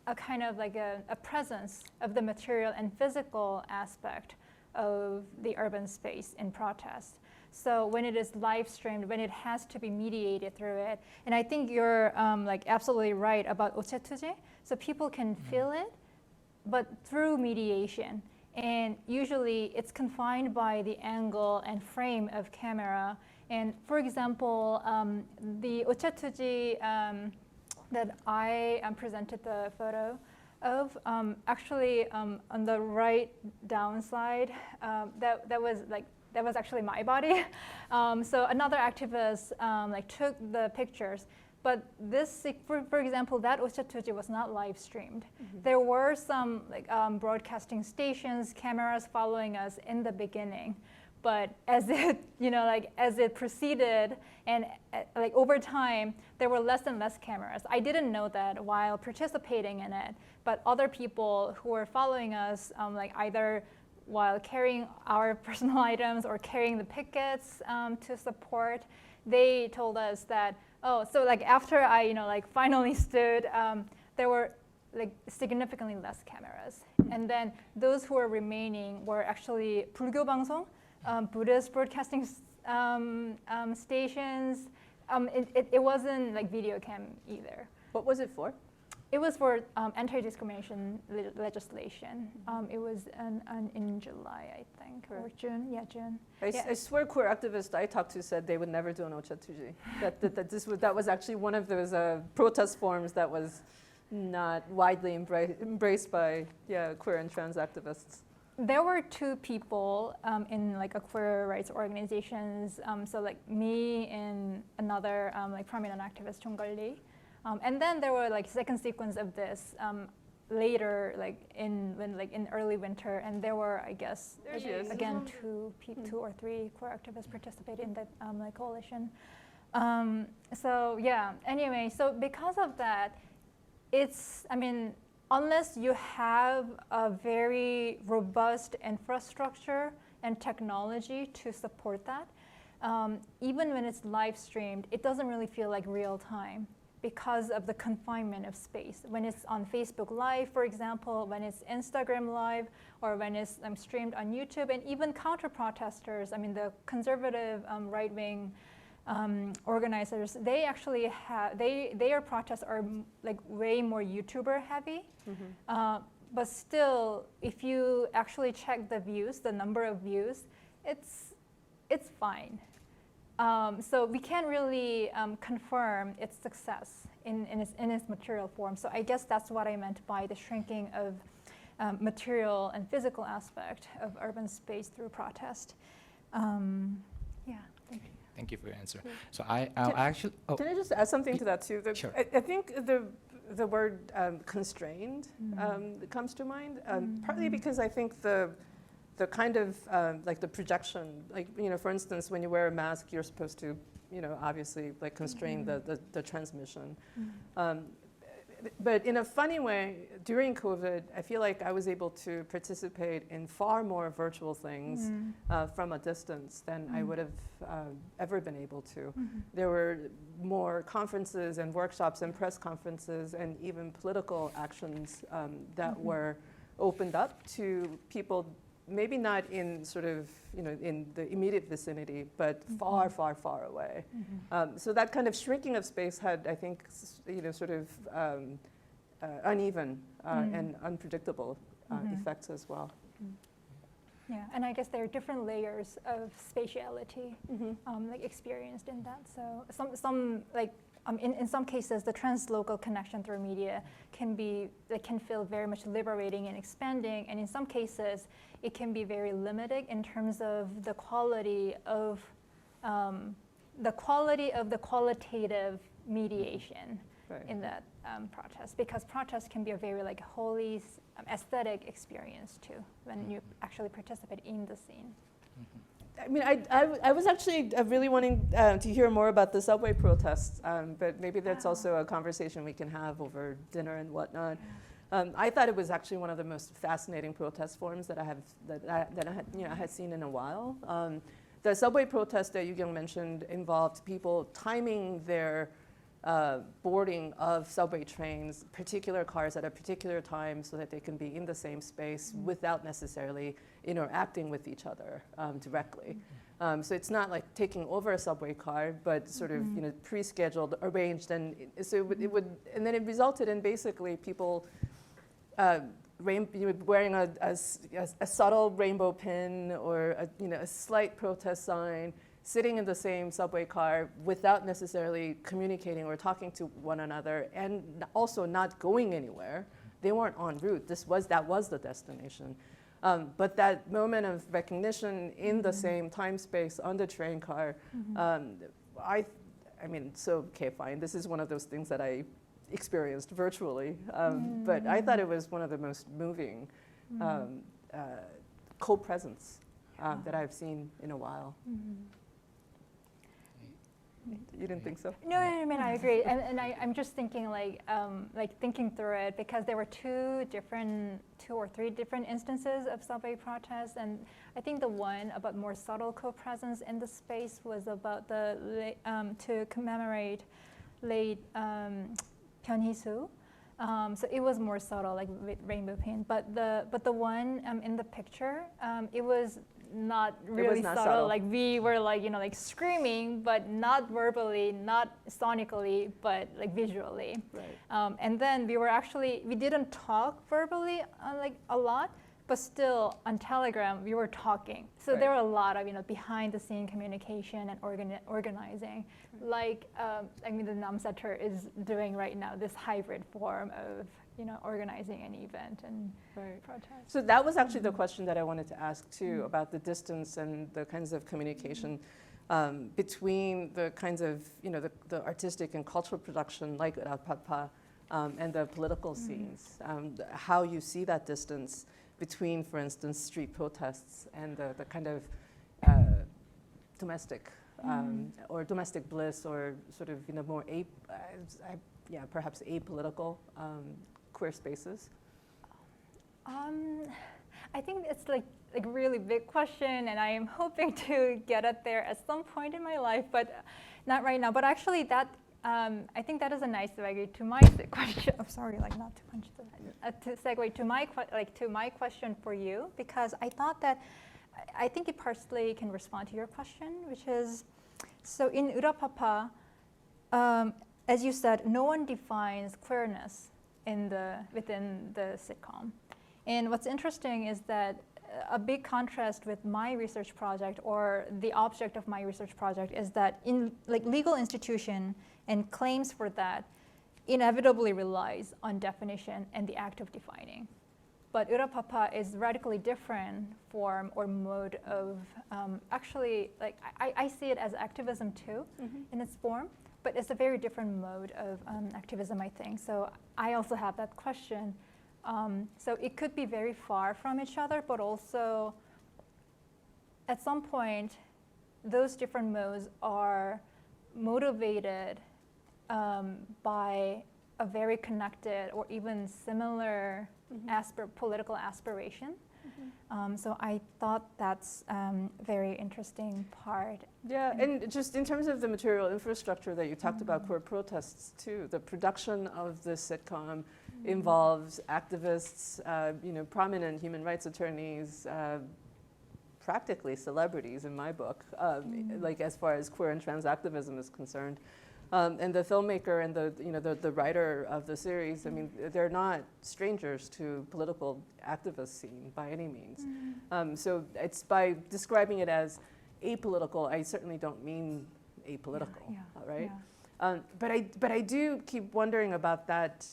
a kind of like a presence of the material and physical aspect of the urban space in protest. So when it is live streamed, when it has to be mediated through it, and I think you're absolutely right about 오체투지. So people can feel it, but through mediation. And usually it's confined by the angle and frame of camera. And for example, the 오체투지 that I presented the photo of, actually on the right downside, that was actually my body. So another activist took the pictures. But this, for example, that 오체투지 was not live streamed. There were some broadcasting stations, cameras following us in the beginning. But as it, as it proceeded, and over time, there were less and less cameras. I didn't know that while participating in it, but other people who were following us, either while carrying our personal items or carrying the pickets to support, they told us that, so after I finally stood, there were significantly less cameras. And then those who were remaining were actually 불교 방송, Buddhist broadcasting stations. It wasn't video cam either. What was it for? It was for anti-discrimination legislation. It was in July, I think, or June. Yeah, June. I swear queer activists I talked to said they would never do an 오체투지. That was actually one of those protest forms that was not widely embraced by queer and trans activists. There were two people in a queer rights organizations. So me and another prominent activist, 종걸리. And then there were second sequence of this later, in early winter, and there were, I guess, again two or three queer activists participated in that coalition. So yeah. Anyway, so because of that, it's unless you have a very robust infrastructure and technology to support that, even when it's live streamed, it doesn't really feel like real time, because of the confinement of space. When it's on Facebook Live, for example, when it's Instagram Live, or when it's streamed on YouTube, and even counter-protesters, the conservative right-wing organizers, they actually have, their protests are way more YouTuber heavy. But still, if you actually check the views, the number of views, it's fine. So we can't really confirm its success in its material form. So I guess that's what I meant by the shrinking of material and physical aspect of urban space through protest. Yeah, thank you. Thank you for your answer. So I actually... Can I just add something to that too? Sure. I think the word constrained comes to mind, partly because I think the kind of the projection, for instance, when you wear a mask, you're supposed to, obviously constrain the transmission. But in a funny way, during COVID, I feel like I was able to participate in far more virtual things from a distance than I would have ever been able to. There were more conferences and workshops and press conferences and even political actions that were opened up to people maybe not in sort of, in the immediate vicinity, but far, far, far away. So that kind of shrinking of space had, I think, sort of uneven and unpredictable effects as well. Yeah, and I guess there are different layers of spatiality like experienced in that. So some like in some cases, the translocal connection through media can feel very much liberating and expanding, and in some cases, it can be very limiting in terms of the quality of the qualitative mediation in that protest, because protest can be a very like wholly aesthetic experience too when you actually participate in the scene. I mean, I was actually really wanting to hear more about the subway protests, but maybe that's also a conversation we can have over dinner and whatnot. I thought it was actually one of the most fascinating protest forms that I had seen in a while. The subway protest that Yu-Kyung mentioned involved people timing their boarding of subway trains, particular cars at a particular time, so that they can be in the same space without necessarily interacting with each other directly. So it's not like taking over a subway car, but sort of pre-scheduled, arranged, and so and then it resulted in basically people wearing a subtle rainbow pin or a slight protest sign, sitting in the same subway car without necessarily communicating or talking to one another, and also not going anywhere. They weren't en route. That was the destination. But that moment of recognition in the same time space on the train car, I mean, so okay, fine. This is one of those things that I experienced virtually, but I thought it was one of the most moving co-presence that I've seen in a while. You didn't think so? No, I mean, I agree. And I'm just thinking like thinking through it, because there were two or three different instances of subway protests. And I think the one about more subtle co-presence in the space was about to commemorate late Hyun-hee-soo. So it was more subtle, like with rainbow pin. But the one in the picture, it was not really subtle. Like we were like screaming, but not verbally, not sonically, but like visually. Right. And then we didn't talk verbally like a lot, but still on Telegram we were talking. So there were a lot of behind the scene communication and organizing. Like I mean the Nam Center is doing right now, this hybrid form of organizing an event and protest. So that was actually the question that I wanted to ask too, about the distance and the kinds of communication between the kinds of the artistic and cultural production like Rapapa and the political scenes. How you see that distance between, for instance, street protests and the kind of domestic or domestic bliss, or sort of more perhaps apolitical queer spaces? I think it's like really big question, and I am hoping to get it there at some point in my life, but not right now. But actually, that I think that is a nice segue to my question. I'm sorry, like not to punch to segue to my question for you, because I thought that I think it partially can respond to your question, which is, so in Urapapa, as you said, no one defines queerness within the sitcom. And what's interesting is that a big contrast with my research project, or the object of my research project, is that in legal institution and claims for that inevitably relies on definition and the act of defining. But Urapapa is radically different form or mode of actually, I see it as activism too in its form. But it's a very different mode of activism, I think. So I also have that question. So it could be very far from each other, but also at some point, those different modes are motivated by a very connected or even similar political aspiration. So I thought that's very interesting part. Yeah, and just in terms of the material infrastructure that you talked about, queer protests too, the production of the sitcom involves activists, prominent human rights attorneys, practically celebrities in my book, like as far as queer and trans activism is concerned. And the filmmaker and the writer of the series, I mean, they're not strangers to political activist scene by any means. So it's by describing it as apolitical, I certainly don't mean apolitical, right? But I do keep wondering about that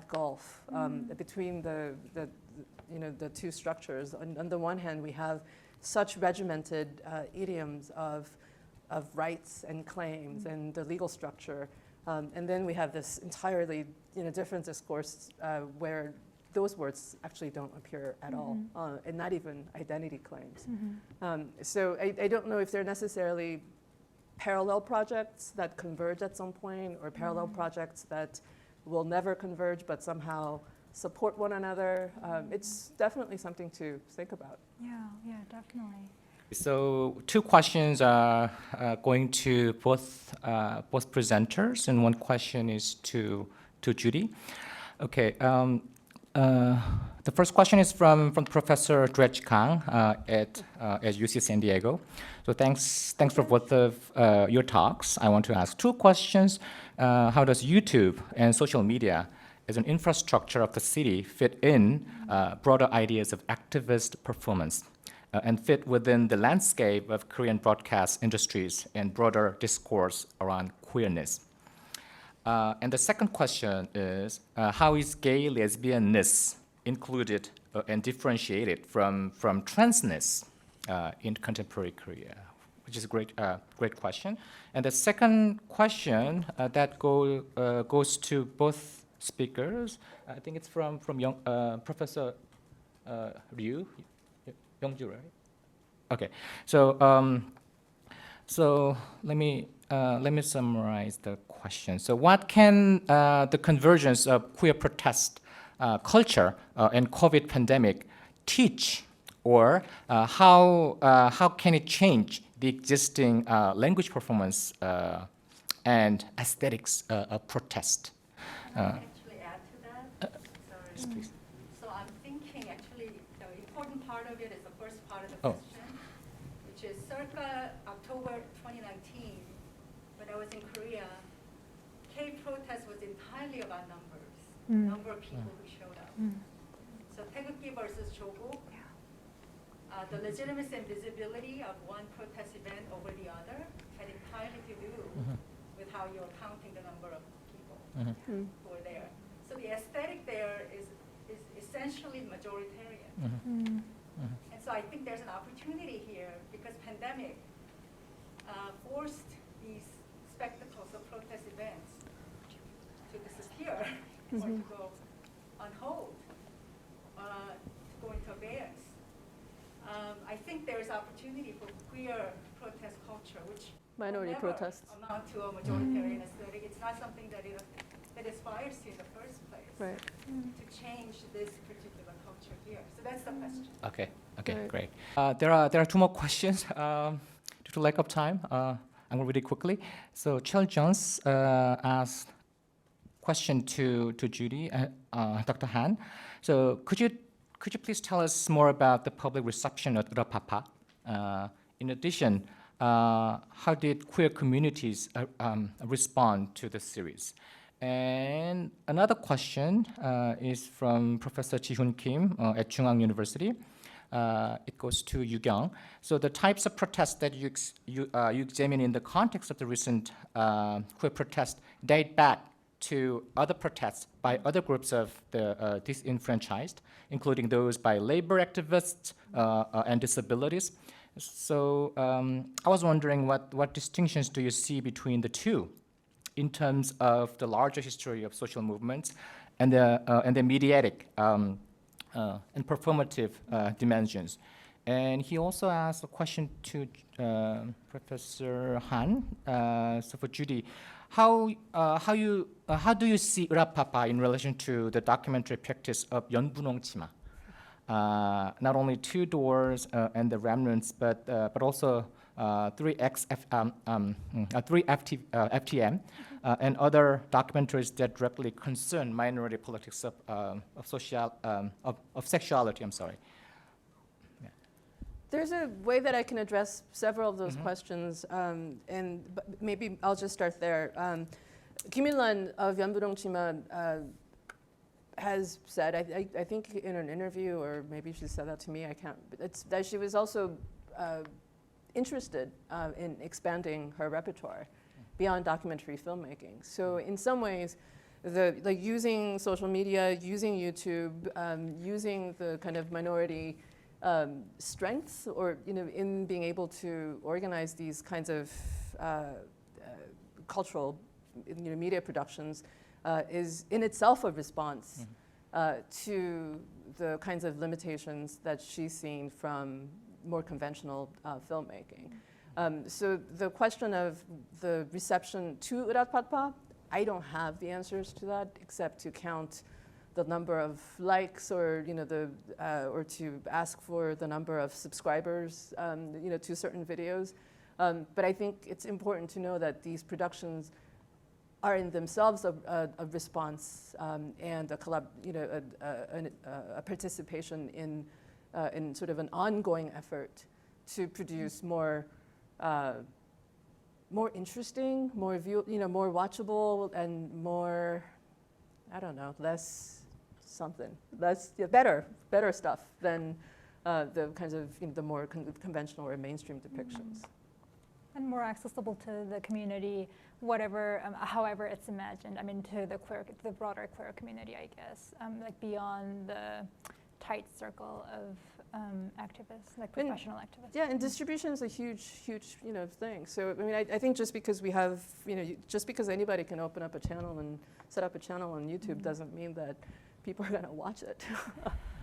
gulf between the two structures. On the one hand, we have such regimented idioms of rights and claims and the legal structure, and then we have this entirely different discourse where those words actually don't appear at all, and not even identity claims. So I don't know if they're necessarily parallel projects that converge at some point, or parallel projects that will never converge but somehow support one another. It's definitely something to think about. Yeah, definitely. So 2 questions are going to both presenters, and 1 question is to Judy. Okay. The first question is from Professor Dredge Kang at UC San Diego. So thanks for both of your talks. I want to ask 2 questions. How does YouTube and social media as an infrastructure of the city fit in broader ideas of activist performance and fit within the landscape of Korean broadcast industries and broader discourse around queerness? And the second question is, how is gay lesbianness included and differentiated from transness in contemporary Korea? Which is a great question. And the second question that goes to both speakers, I think it's from Professor Ryu, Youngju, right? Okay, so let me summarize the question. So what can the convergence of queer protest culture and COVID pandemic teach, or how can it change the existing language performance and aesthetics of protest? Can I actually add to that? Sorry. Yes, please. So I'm thinking actually the important part of it is the first part of the question, which is circa October 2019, when I was in Korea, K-protest was entirely about numbers, number of people who showed up. So 태극기 versus 조국, the legitimacy and visibility of one protest event over the other had entirely to do with how you're counting the number of people who were there. So the aesthetic there is essentially majoritarian. And so I think there's an opportunity here because pandemic forced these spectacles of protest events to disappear or to go on hold, to go into abeyance. I think there's opportunity for queer protest culture, which Minority will never protests. amount to a majoritarian aesthetic. It's not something that it aspires to in the first place. Right. To change this particular culture here. So that's the question. Okay, Right. great. There are 2 more questions due to lack of time. I'm going to read it quickly. So Chel Jones asked question to Judy, Dr. Han. So could you please tell us more about the public reception of Urapapa? In addition, how did queer communities respond to the series? And another question is from Professor Ji-Hoon Kim at Chungang University. It goes to Yu-Kyung. So the types of protests that you examine in the context of the recent queer protest date back to other protests by other groups of the disenfranchised, including those by labor activists and disabilities. So I was wondering what distinctions do you see between the two in terms of the larger history of social movements and the mediatic and performative dimensions. And he also asked a question to Professor Han. So for Judy, how do you see Urapapa in relation to the documentary practice of 연분홍 치마? Not only 2 doors and the remnants, but also FTM, and other documentaries that directly concern minority politics of sexuality. I'm sorry. There's a way that I can address several of those questions, but maybe I'll just start there. Kim Il-lan of Yeonbudongchima has said, I think in an interview, or maybe she said that to me, I can't, it's that she was also interested in expanding her repertoire beyond documentary filmmaking. So in some ways, like using social media, using YouTube, using the kind of minority strengths, or in being able to organize these kinds of cultural media productions is in itself a response to the kinds of limitations that she's seen from more conventional filmmaking. So the question of the reception to Uratpatpa, I don't have the answers to that except to count the number of likes, or or to ask for the number of subscribers, to certain videos. But I think it's important to know that these productions are in themselves a response and a participation in sort of an ongoing effort to produce more interesting, more more watchable, and more, I don't know, less something, less better stuff than the kinds of the more conventional or mainstream depictions. And more accessible to the community, whatever, however it's imagined. I mean, to the broader queer community, I guess, like beyond the tight circle of activists, like professional activists. Yeah, and distribution is a huge thing. So I mean, I think just because we have, just because anybody can open up a channel and set up a channel on YouTube doesn't mean that people are going to watch it.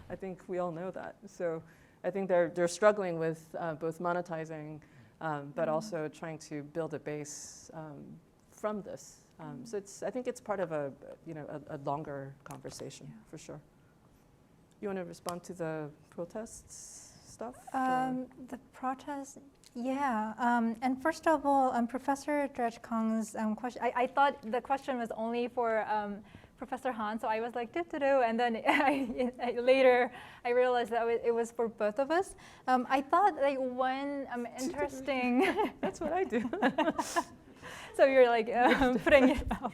I think we all know that. So I think they're struggling with both monetizing, but also trying to build a base from this. So I think it's part of a longer conversation, for sure. You want to respond to the protests stuff? The protests, yeah. And first of all, Professor Dredge Kang's question, I thought the question was only for Professor Han, so I was like, doo-doo-doo, and then later I realized that it was for both of us. I thought like one interesting... That's what I do. So you're like putting it up.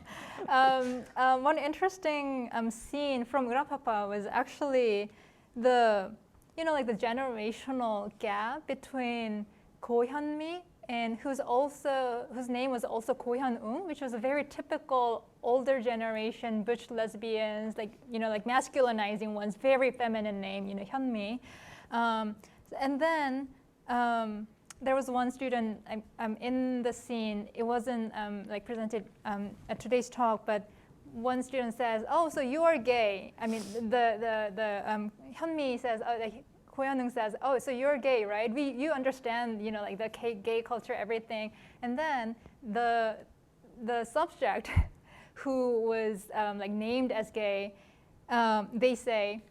One interesting scene from Urapapa was actually the, like the generational gap between Ko Hyun-mi and whose name was also Ko Hyun-ung, which was a very typical older generation butch lesbians, like like masculinizing ones, very feminine name, Hyun-mi. And then there was one student in the scene. It wasn't like presented at today's talk, but one student says, "Oh, so you are gay." I mean, the Hyun-mi says, Ko Hyun-ung says, "Oh, so you're gay, right? You understand, like the gay culture, everything." And then the subject, who was like named as gay, they say,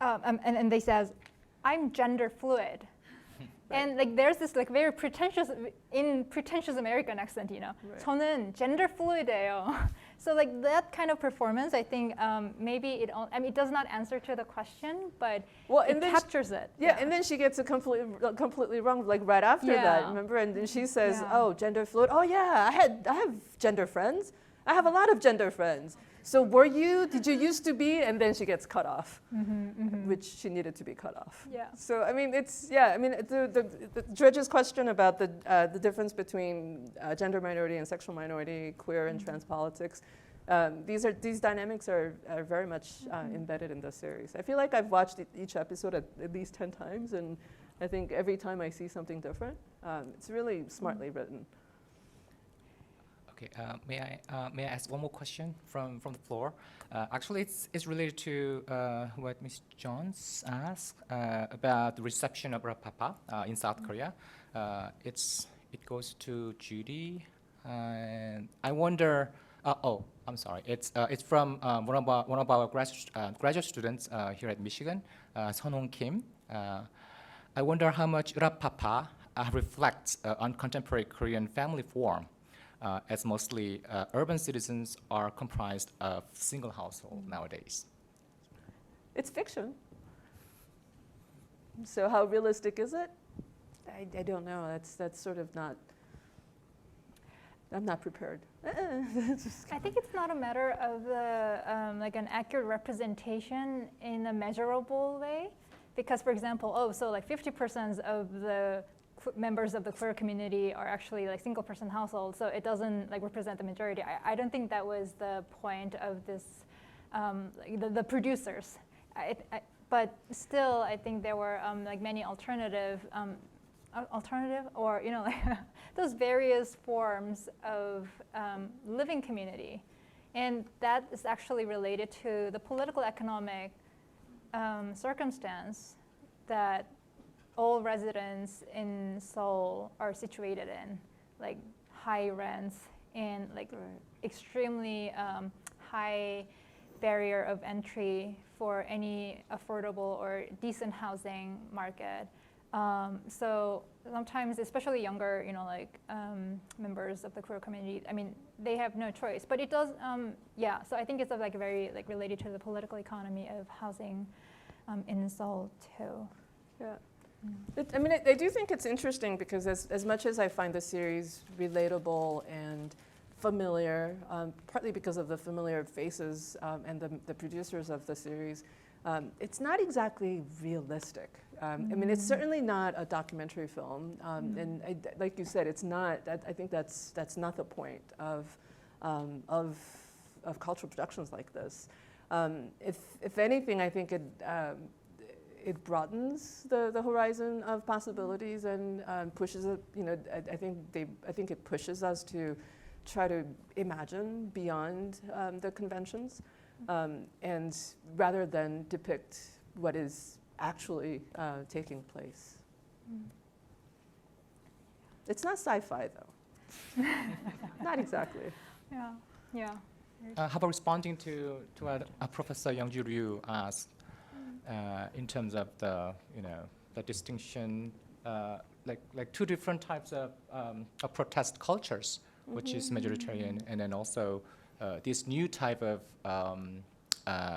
and they says, "I'm gender fluid." And like there's this like very pretentious American accent, Right. 저는 gender fluid예요. So like that kind of performance, I think maybe it does not answer to the question, but it captures it. Yeah, and then she gets it completely wrong, like right after that. Remember, and then she says, "Oh, gender fluid. Oh yeah, I have gender friends. I have a lot of gender friends. So did you used to be?" And then she gets cut off, which she needed to be cut off. Yeah. So I mean, the Dredge's question about the difference between gender minority and sexual minority, queer and trans politics, these dynamics are very much embedded in the series. I feel like I've watched each episode at least 10 times, and I think every time I see something different, it's really smartly written. Okay, may I ask one more question from the floor? Actually, it's related to what Ms. Jones asked about the reception of Urapapa in South Korea. It goes to Judy, and I wonder. I'm sorry. It's from one of our graduate students here at Michigan, Sunong Kim. I wonder how much Urapapa reflects on contemporary Korean family form, as mostly urban citizens are comprised of single household nowadays. It's fiction. So how realistic is it? I don't know. That's sort of not. I'm not prepared. I think it's not a matter of like an accurate representation in a measurable way, because, for example, so like 50% of the members of the queer community are actually like single-person households, so it doesn't like represent the majority. I don't think that was the point of this, like the producers. But still, I think there were like many alternative or like those various forms of living community, and that is actually related to the political economic circumstance that all residents in Seoul are situated in, like high rents and like extremely high barrier of entry for any affordable or decent housing market. So sometimes, especially younger, like members of the queer community, I mean, they have no choice. But it does, so I think it's like very like related to the political economy of housing in Seoul too. Yeah. I do think it's interesting because as much as I find the series relatable and familiar, partly because of the familiar faces and the producers of the series, it's not exactly realistic. I mean, it's certainly not a documentary film, and like you said, it's not. I think that's not the point of cultural productions like this. If anything, I think it broadens the horizon of possibilities and pushes it. I think it pushes us to try to imagine beyond the conventions, and rather than depict what is actually taking place. It's not sci-fi, though. Not exactly. Yeah. How about responding to what Professor Youngju Ryu asked in terms of the distinction, like two different types of protest cultures, which is majoritarian, and then also this new type of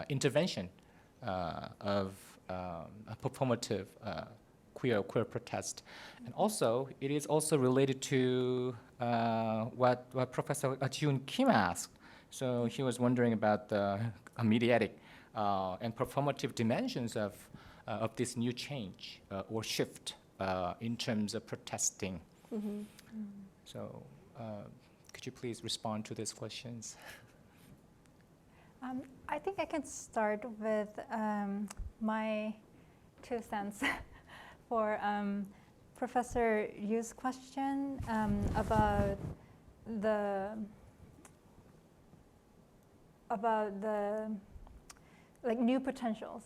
intervention of a performative queer protest, and also it is also related to what Professor Jun Kim asked. So he was wondering about the mediatic and performative dimensions of this new change or shift in terms of protesting. So could you please respond to these questions? I think I can start with my 2 cents for Professor Yu's question about the like new potentials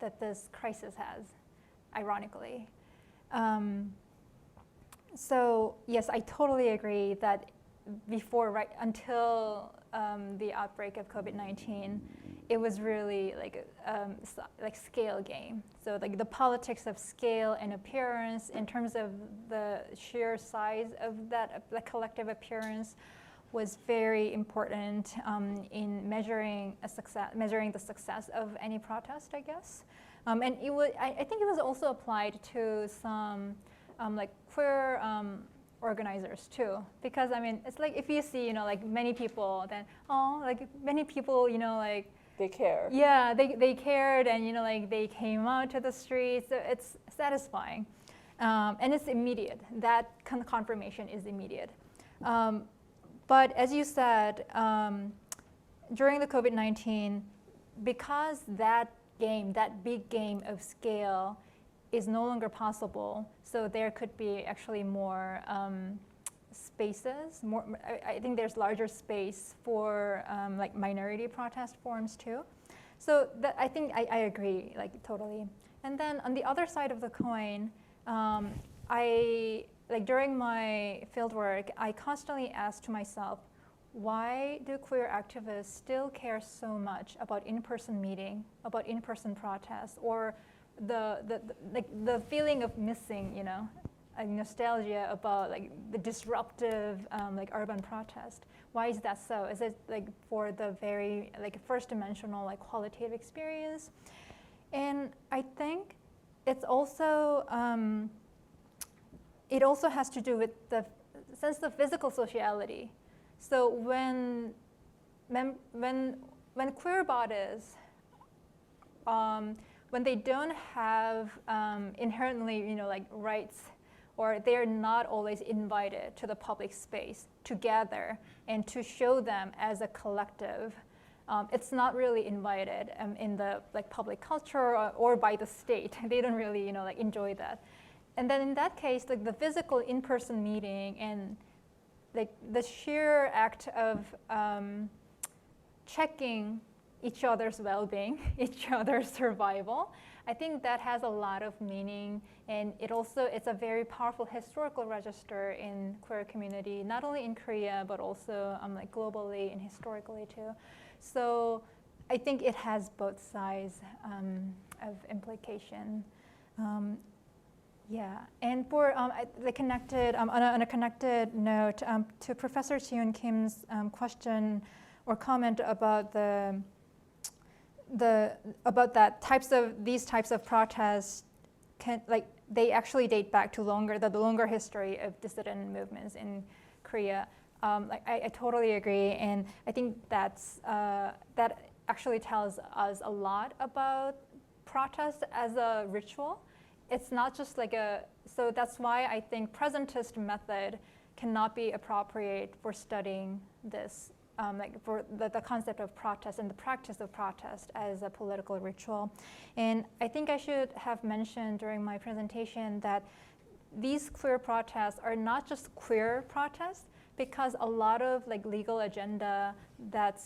that this crisis has, ironically. So yes, I totally agree that until the outbreak of COVID-19, it was really like scale game. So like the politics of scale and appearance in terms of the sheer size of that the collective appearance was very important in measuring the success of any protest, I guess. And it was, I think it was also applied to some like queer organizers too, because I mean, it's like if you see, like many people, then many people, like they care. Yeah, they cared, and like they came out to the streets. So it's satisfying, and it's immediate. That confirmation is immediate. But as you said, during the COVID-19, because that big game of scale is no longer possible, so there could be actually more spaces. I think there's larger space for like minority protest forms too. So that, I think I agree, like totally. And then on the other side of the coin, during my fieldwork, I constantly asked to myself, why do queer activists still care so much about in-person meeting, about in-person protests, or the feeling of missing, nostalgia about like the disruptive like urban protest. Why is that so? Is it like for the very like first dimensional like qualitative experience? And I think it's also it also has to do with the sense of physical sociality. So when queer bodies, when they don't have inherently, like rights, or they're not always invited to the public space to gather and to show them as a collective, it's not really invited in the like public culture or by the state. They don't really, like enjoy that. And then in that case, like the physical in-person meeting and like the sheer act of checking each other's well-being, each other's survival, I think that has a lot of meaning, and it's a very powerful historical register in queer community, not only in Korea but also like globally and historically too. So I think it has both sides of implication. Yeah, and for the connected on a connected note to Professor Jihyun Kim's question or comment about these types of protests they actually date back to the longer history of dissident movements in Korea. I totally agree, and I think that actually tells us a lot about protest as a ritual. It's not just so that's why I think presentist method cannot be appropriate for studying this, for the concept of protest and the practice of protest as a political ritual. And I think I should have mentioned during my presentation that these queer protests are not just queer protests, because a lot of legal agenda that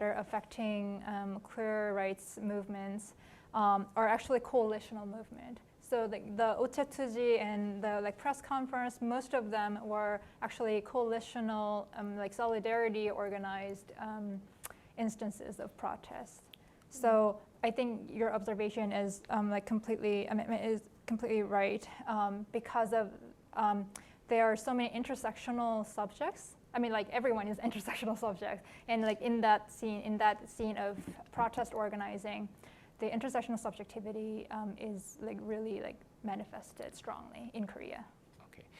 are affecting queer rights movements are actually coalitional movement. So the Ochetuji and the press conference, most of them were actually coalitional, solidarity organized instances of protest. So I think your observation is completely right, because of there are so many intersectional subjects. I mean, everyone is intersectional subject, and in that scene of protest organizing, the intersectional subjectivity is really manifested strongly in Korea.